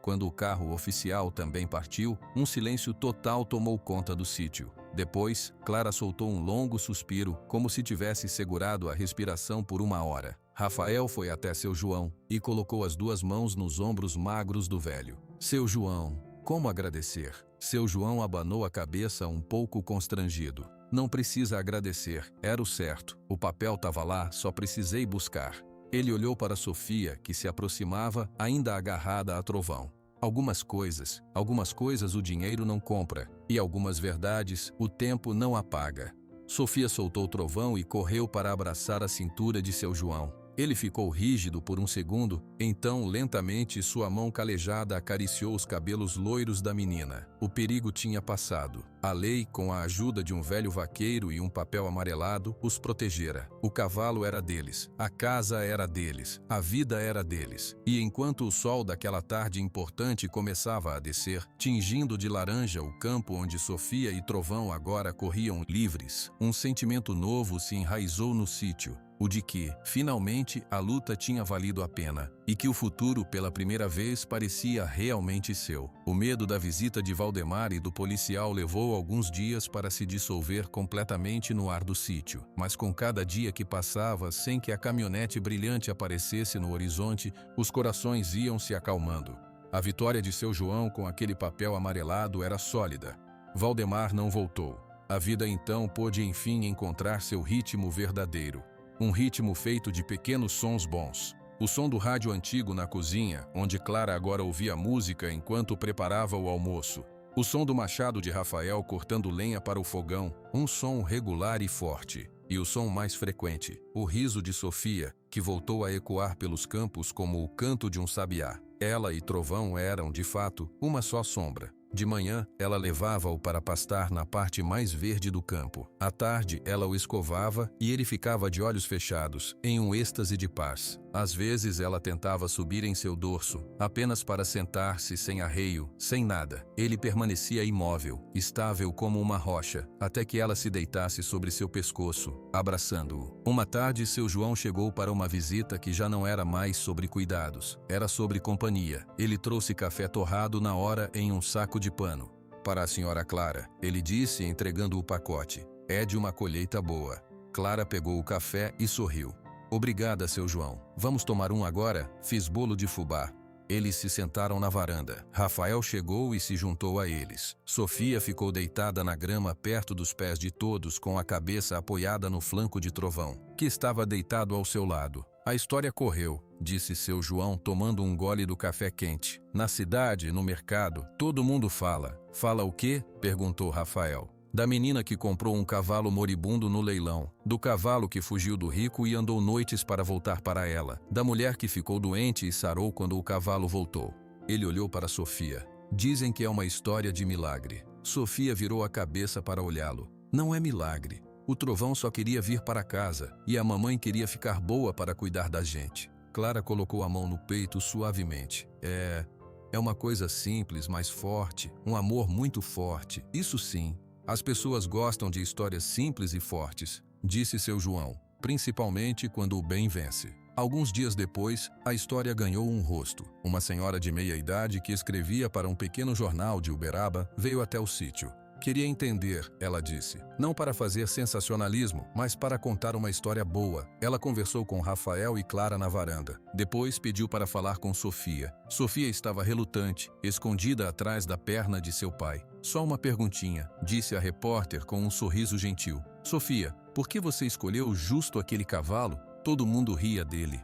Quando o carro oficial também partiu, um silêncio total tomou conta do sítio. Depois, Clara soltou um longo suspiro, como se tivesse segurado a respiração por uma hora. Rafael foi até seu João e colocou as duas mãos nos ombros magros do velho. Seu João, como agradecer? Seu João abanou a cabeça um pouco constrangido. Não precisa agradecer, era o certo. O papel estava lá, só precisei buscar. Ele olhou para Sofia, que se aproximava, ainda agarrada a Trovão. Algumas coisas o dinheiro não compra, e algumas verdades o tempo não apaga. Sofia soltou Trovão e correu para abraçar a cintura de seu João. Ele ficou rígido por um segundo, então lentamente sua mão calejada acariciou os cabelos loiros da menina. O perigo tinha passado. A lei, com a ajuda de um velho vaqueiro e um papel amarelado, os protegera. O cavalo era deles, a casa era deles, a vida era deles. E enquanto o sol daquela tarde importante começava a descer, tingindo de laranja o campo onde Sofia e Trovão agora corriam livres, um sentimento novo se enraizou no sítio. O de que, finalmente, a luta tinha valido a pena, e que o futuro, pela primeira vez, parecia realmente seu. O medo da visita de Valdemar e do policial levou alguns dias para se dissolver completamente no ar do sítio, mas com cada dia que passava, sem que a caminhonete brilhante aparecesse no horizonte, os corações iam se acalmando. A vitória de seu João com aquele papel amarelado era sólida. Valdemar não voltou. A vida então pôde enfim encontrar seu ritmo verdadeiro. Um ritmo feito de pequenos sons bons. O som do rádio antigo na cozinha, onde Clara agora ouvia música enquanto preparava o almoço. O som do machado de Rafael cortando lenha para o fogão, um som regular e forte. E o som mais frequente, o riso de Sofia, que voltou a ecoar pelos campos como o canto de um sabiá. Ela e Trovão eram, de fato, uma só sombra. De manhã, ela levava-o para pastar na parte mais verde do campo. À tarde, ela o escovava e ele ficava de olhos fechados, em um êxtase de paz. Às vezes, ela tentava subir em seu dorso, apenas para sentar-se sem arreio, sem nada. Ele permanecia imóvel, estável como uma rocha, até que ela se deitasse sobre seu pescoço, abraçando-o. Uma tarde, seu João chegou para uma visita que já não era mais sobre cuidados, era sobre companhia. Ele trouxe café torrado na hora em um saco de pano. Para a senhora Clara, ele disse, entregando o pacote. É de uma colheita boa. Clara pegou o café e sorriu. Obrigada, seu João. Vamos tomar um agora? Fiz bolo de fubá. Eles se sentaram na varanda. Rafael chegou e se juntou a eles. Sofia ficou deitada na grama perto dos pés de todos, com a cabeça apoiada no flanco de Trovão, que estava deitado ao seu lado. A história correu, disse seu João, tomando um gole do café quente. Na cidade, no mercado, todo mundo fala. Fala o quê? Perguntou Rafael. Da menina que comprou um cavalo moribundo no leilão, do cavalo que fugiu do rico e andou noites para voltar para ela, da mulher que ficou doente e sarou quando o cavalo voltou. Ele olhou para Sofia. Dizem que é uma história de milagre. Sofia virou a cabeça para olhá-lo. Não é milagre. O Trovão só queria vir para casa, e a mamãe queria ficar boa para cuidar da gente. Clara colocou a mão no peito suavemente. É uma coisa simples, mas forte, um amor muito forte, isso sim. As pessoas gostam de histórias simples e fortes, disse seu João, principalmente quando o bem vence. Alguns dias depois, a história ganhou um rosto. Uma senhora de meia idade que escrevia para um pequeno jornal de Uberaba veio até o sítio. Queria entender, ela disse, não para fazer sensacionalismo, mas para contar uma história boa. Ela conversou com Rafael e Clara na varanda. Depois pediu para falar com Sofia. Sofia estava relutante, escondida atrás da perna de seu pai. Só uma perguntinha, disse a repórter com um sorriso gentil. Sofia, por que você escolheu justo aquele cavalo? Todo mundo ria dele.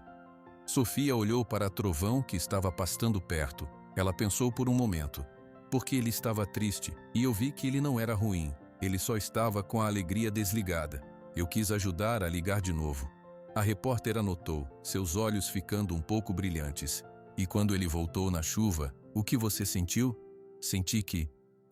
Sofia olhou para Trovão que estava pastando perto. Ela pensou por um momento. Porque ele estava triste, e eu vi que ele não era ruim. Ele só estava com a alegria desligada. Eu quis ajudar a ligar de novo. A repórter anotou, seus olhos ficando um pouco brilhantes. E quando ele voltou na chuva, o que você sentiu? Senti que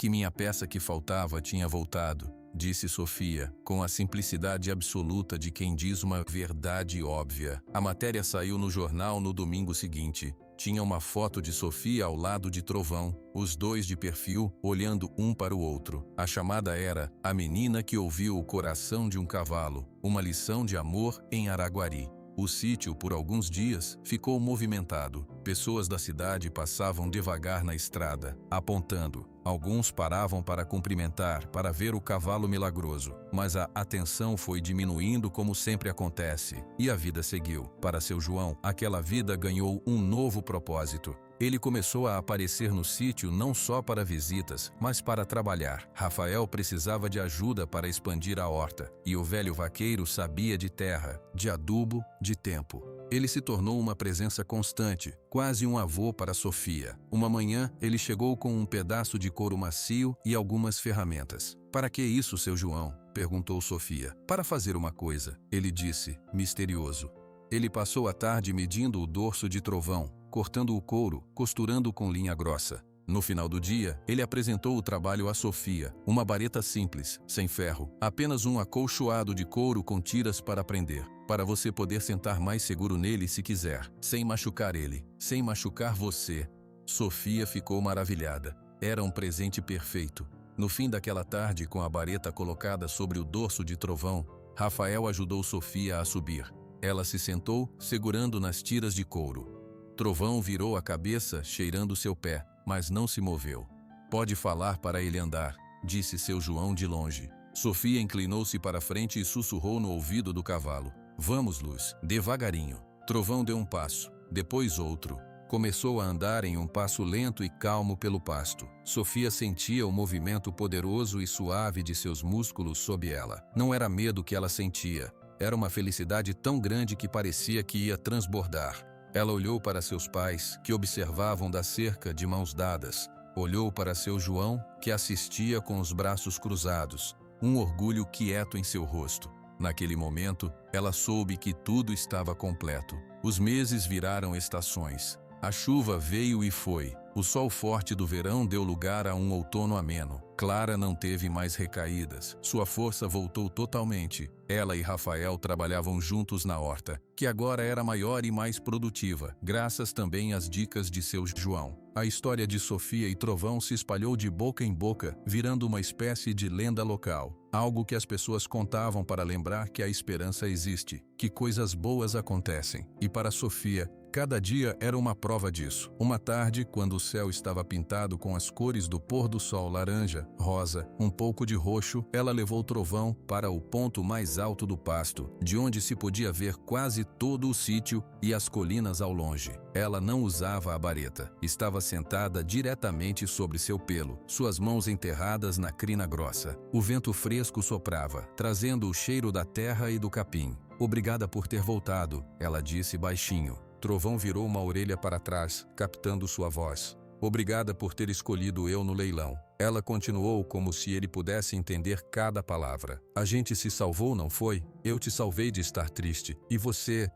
minha peça que faltava tinha voltado, disse Sofia, com a simplicidade absoluta de quem diz uma verdade óbvia. A matéria saiu no jornal no domingo seguinte. Tinha uma foto de Sofia ao lado de Trovão, os dois de perfil, olhando um para o outro. A chamada era A Menina que Ouviu o Coração de um Cavalo, uma lição de amor em Araguari. O sítio, por alguns dias, ficou movimentado. Pessoas da cidade passavam devagar na estrada, apontando. Alguns paravam para cumprimentar, para ver o cavalo milagroso. Mas a atenção foi diminuindo como sempre acontece. E a vida seguiu. Para seu João, aquela vida ganhou um novo propósito. Ele começou a aparecer no sítio não só para visitas, mas para trabalhar. Rafael precisava de ajuda para expandir a horta, e o velho vaqueiro sabia de terra, de adubo, de tempo. Ele se tornou uma presença constante, quase um avô para Sofia. Uma manhã, ele chegou com um pedaço de couro macio e algumas ferramentas. "Para que isso, seu João?" perguntou Sofia. "Para fazer uma coisa", ele disse, misterioso. Ele passou a tarde medindo o dorso de Trovão, cortando o couro, costurando com linha grossa. No final do dia, ele apresentou o trabalho a Sofia, uma vareta simples, sem ferro, apenas um acolchoado de couro com tiras para prender, para você poder sentar mais seguro nele se quiser, sem machucar ele, sem machucar você. Sofia ficou maravilhada. Era um presente perfeito. No fim daquela tarde, com a vareta colocada sobre o dorso de Trovão, Rafael ajudou Sofia a subir. Ela se sentou, segurando nas tiras de couro. Trovão virou a cabeça, cheirando seu pé, mas não se moveu. "Pode falar para ele andar", disse seu João de longe. Sofia inclinou-se para frente e sussurrou no ouvido do cavalo. "Vamos, Luz, devagarinho." Trovão deu um passo, depois outro. Começou a andar em um passo lento e calmo pelo pasto. Sofia sentia o movimento poderoso e suave de seus músculos sob ela. Não era medo que ela sentia. Era uma felicidade tão grande que parecia que ia transbordar. Ela olhou para seus pais, que observavam da cerca de mãos dadas. Olhou para seu João, que assistia com os braços cruzados, um orgulho quieto em seu rosto. Naquele momento, ela soube que tudo estava completo. Os meses viraram estações. A chuva veio e foi. O sol forte do verão deu lugar a um outono ameno. Clara não teve mais recaídas. Sua força voltou totalmente. Ela e Rafael trabalhavam juntos na horta, que agora era maior e mais produtiva, graças também às dicas de seu João. A história de Sofia e Trovão se espalhou de boca em boca, virando uma espécie de lenda local. Algo que as pessoas contavam para lembrar que a esperança existe, que coisas boas acontecem. E para Sofia, cada dia era uma prova disso. Uma tarde, quando o céu estava pintado com as cores do pôr do sol laranja, rosa, um pouco de roxo, ela levou Trovão para o ponto mais alto do pasto, de onde se podia ver quase todo o sítio e as colinas ao longe. Ela não usava a vareta. Estava sentada diretamente sobre seu pelo, suas mãos enterradas na crina grossa. O vento fresco soprava, trazendo o cheiro da terra e do capim. "Obrigada por ter voltado", ela disse baixinho. Trovão virou uma orelha para trás, captando sua voz. "Obrigada por ter escolhido eu no leilão." Ela continuou como se ele pudesse entender cada palavra. "A gente se salvou, não foi? Eu te salvei de estar triste. E você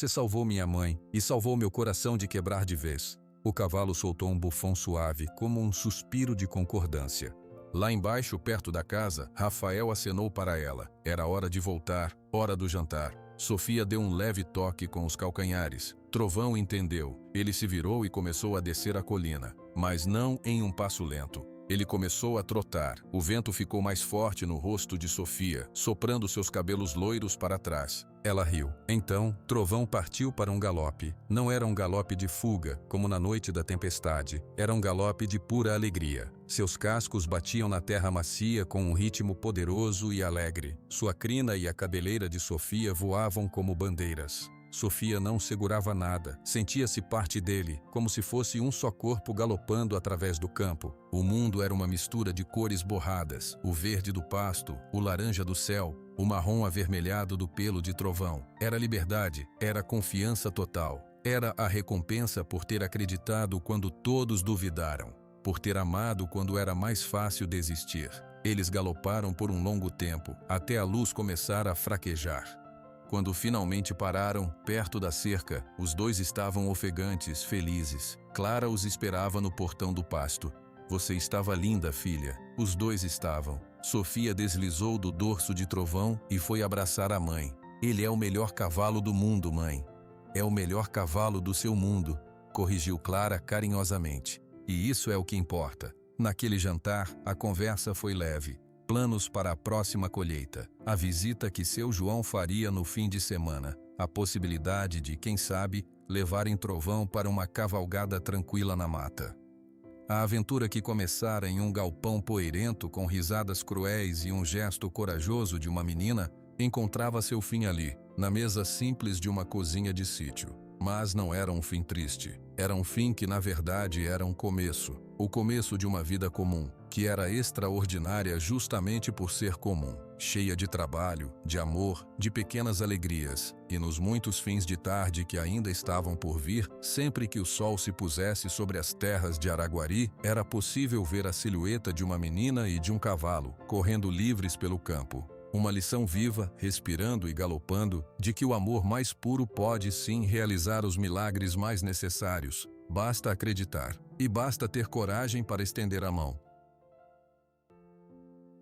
salvou minha mãe e salvou meu coração de quebrar de vez." O cavalo soltou um bufão suave, como um suspiro de concordância. Lá embaixo, perto da casa, Rafael acenou para ela. Era hora de voltar, hora do jantar. Sofia deu um leve toque com os calcanhares. Trovão entendeu. Ele se virou e começou a descer a colina, mas não em um passo lento. Ele começou a trotar. O vento ficou mais forte no rosto de Sofia, soprando seus cabelos loiros para trás. Ela riu. Então, Trovão partiu para um galope. Não era um galope de fuga, como na noite da tempestade. Era um galope de pura alegria. Seus cascos batiam na terra macia com um ritmo poderoso e alegre. Sua crina e a cabeleira de Sofia voavam como bandeiras. Sofia não segurava nada, sentia-se parte dele, como se fosse um só corpo galopando através do campo. O mundo era uma mistura de cores borradas, o verde do pasto, o laranja do céu, o marrom avermelhado do pelo de Trovão. Era liberdade, era confiança total. Era a recompensa por ter acreditado quando todos duvidaram, por ter amado quando era mais fácil desistir. Eles galoparam por um longo tempo, até a luz começar a fraquejar. Quando finalmente pararam, perto da cerca, os dois estavam ofegantes, felizes. Clara os esperava no portão do pasto. "Você estava linda, filha." Os dois estavam. Sofia deslizou do dorso de Trovão e foi abraçar a mãe. "Ele é o melhor cavalo do mundo, mãe." "É o melhor cavalo do seu mundo", corrigiu Clara carinhosamente. "E isso é o que importa." Naquele jantar, a conversa foi leve. Planos para a próxima colheita, a visita que seu João faria no fim de semana, a possibilidade de, quem sabe, levarem Trovão para uma cavalgada tranquila na mata. A aventura que começara em um galpão poeirento com risadas cruéis e um gesto corajoso de uma menina, encontrava seu fim ali, na mesa simples de uma cozinha de sítio. Mas não era um fim triste. Era um fim que, na verdade, era um começo. O começo de uma vida comum, que era extraordinária justamente por ser comum, cheia de trabalho, de amor, de pequenas alegrias, e nos muitos fins de tarde que ainda estavam por vir, sempre que o sol se pusesse sobre as terras de Araguari, era possível ver a silhueta de uma menina e de um cavalo, correndo livres pelo campo. Uma lição viva, respirando e galopando, de que o amor mais puro pode sim realizar os milagres mais necessários. Basta acreditar. E basta ter coragem para estender a mão.